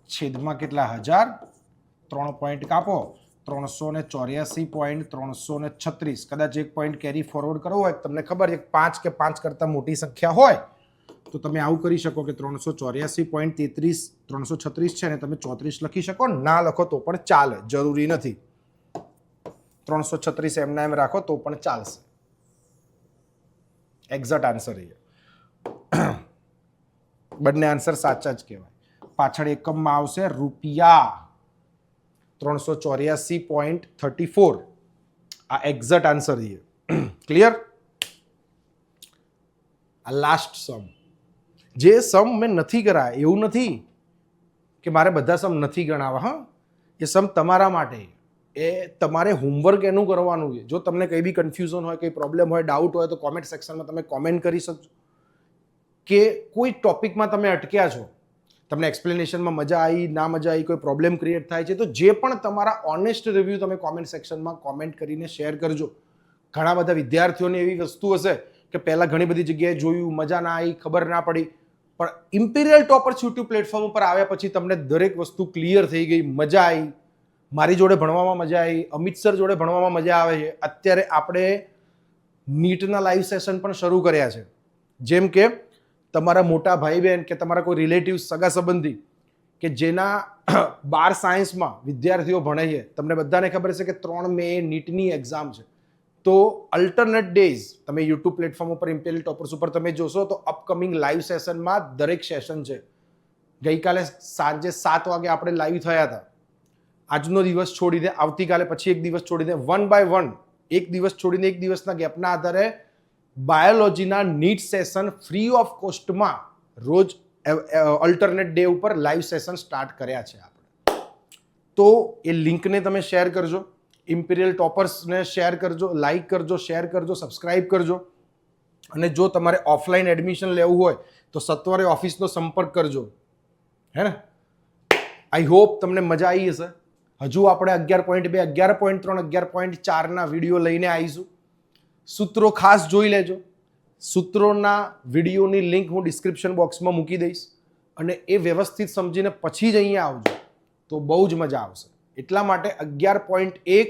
છેદમાં કેટલા? 1000. 3 પોઈન્ટ કાપો. 384.336. કદાચ એક પોઈન્ટ કેરી ફોરવર્ડ કરવો હોય, તમને ખબર છે 5 કે 5 કરતાં મોટી સંખ્યા હોય તો તમે આવું કરી શકો કે 384.33 336 છે ને તમે 34 લખી શકો. ના લખો તો પણ ચાલે, જરૂરી નથી. 336 એમના એમ રાખો તો પણ ચાલશે. એક્ઝેક્ટ આન્સર એ બંને આન્સર સાચા જ કહેવાય. પાછળ એકમમાં આવશે રૂપિયા. 384.34. આ એક્ઝેક્ટ આન્સર છે. ક્લિયર? આ લાસ્ટ સમ. જે સમ મેં નથી કરાય એવું નથી કે મારે બધા સમ નથી ગણાવા. હા, એ સમ તમારા માટે. એ તમારે હોમવર્ક એનું કરવાનું છે. જો તમને કંઈ બી કન્ફ્યુઝન હોય, કંઈ પ્રોબ્લેમ હોય, ડાઉટ હોય તો કોમેન્ટ સેક્શનમાં તમે કોમેન્ટ કરી શકજો. કે કોઈ ટોપિકમાં તમે અટક્યા છો, તમને એક્સપ્લેનેશનમાં મજા આવી, ના મજા આવી, કોઈ પ્રોબ્લેમ ક્રિએટ થાય છે, તો જે પણ તમારા ઓનેસ્ટ રિવ્યૂ તમે કોમેન્ટ સેક્શનમાં કોમેન્ટ કરીને શેર કરજો. ઘણા બધા વિદ્યાર્થીઓને એવી વસ્તુ હશે કે પહેલાં ઘણી બધી જગ્યાએ જોયું, મજા ના આવી, ખબર ના પડી, પણ ઇમ્પિરિયલ ટોપર્સ યુટ્યુબ પ્લેટફોર્મ ઉપર આવ્યા પછી તમને દરેક વસ્તુ ક્લિયર થઈ ગઈ, મજા આવી. મારી જોડે ભણવામાં મજા આવી, અમિત સર જોડે ભણવામાં મજા આવે છે. અત્યારે આપણે નીટના લાઈવ સેશન પણ શરૂ કર્યા છે. જેમ કે તમારા મોટા ભાઈ બહેન કે તમારા કોઈ રિલેટિવ, સગા સંબંધી કે જેના 12 સાયન્સમાં વિદ્યાર્થીઓ ભણે છે, તમને બધાને ખબર છે કે 3 મે નીટની એક્ઝામ છે. તો અલ્ટરનેટ ડેઝ તમે યુટ્યુબ પ્લેટફોર્મ ઉપર ઇમ્પિરિયલ ટોપર્સ ઉપર તમે જોશો તો અપકમિંગ લાઈવ સેશનમાં દરેક સેશન છે. ગઈકાલે સાંજે 7 વાગે આપણે લાઈવ થયા હતા. આજનો દિવસ છોડીને આવતીકાલે પછી એક દિવસ છોડીને 1 બાય 1 એક દિવસ છોડીને એક દિવસના ગેપના આધારે બાયોલોજીના નીટ સેશન ફ્રી ઓફ કોસ્ટમાં રોજ અલ્ટરનેટ ડે ઉપર લાઈવ સેશન સ્ટાર્ટ કર્યા છે આપણે. તો એ લિંકને તમે શેર કરજો, ઇમ્પિરિયલ ટોપર્સને શેર કરજો, લાઈક કરજો, શેર કરજો, સબસ્ક્રાઇબ કરજો. અને જો તમારે ઓફલાઈન એડમિશન લેવું હોય તો સત્વરે ઓફિસનો સંપર્ક કરજો. હે ને? આઈ હોપ તમને મજા આવી હશે. હજુ આપણે 11.2 11.3 11.4 વિડીયો લઈને આવીશું. સૂત્રો ખાસ જોઈ લેજો. સૂત્રોના વિડીયોની લિંક હું ડિસ્ક્રિપ્શન બોક્સમાં મૂકી દઈશ અને એ વ્યવસ્થિત સમજીને પછી જ અહીંયા આવજો તો બહુ જ મજા આવશે. એટલા માટે 11.1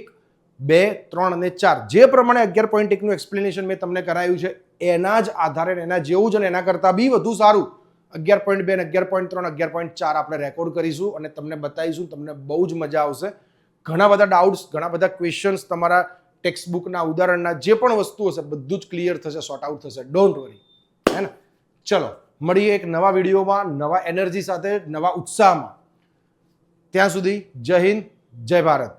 2 3 અને 4 જે પ્રમાણે 11.1નું એક્સપ્લેનેશન મેં તમને કરાયું છે એના જ આધારે, એના જેવું જ અને એના કરતાં બી વધુ સારું 11.2 11.3 11.4 આપણે રેકોર્ડ કરીશું અને તમને બતાવીશું. તમને બહુ જ મજા આવશે. ઘણા બધા ડાઉટ્સ, ઘણા બધા ક્વેશ્ચન્સ, તમારા ટેક્સ્ટ બુકના ઉદાહરણના જે પણ વસ્તુ હશે બધું જ ક્લિયર થશે, સોર્ટ આઉટ થશે. Don't worry. હે ને? ચલો મળીએ એક નવા વિડીયોમાં, નવા એનર્જી સાથે, નવા ઉત્સાહમાં. ત્યાં સુધી જય હિન્દ, જય ભારત.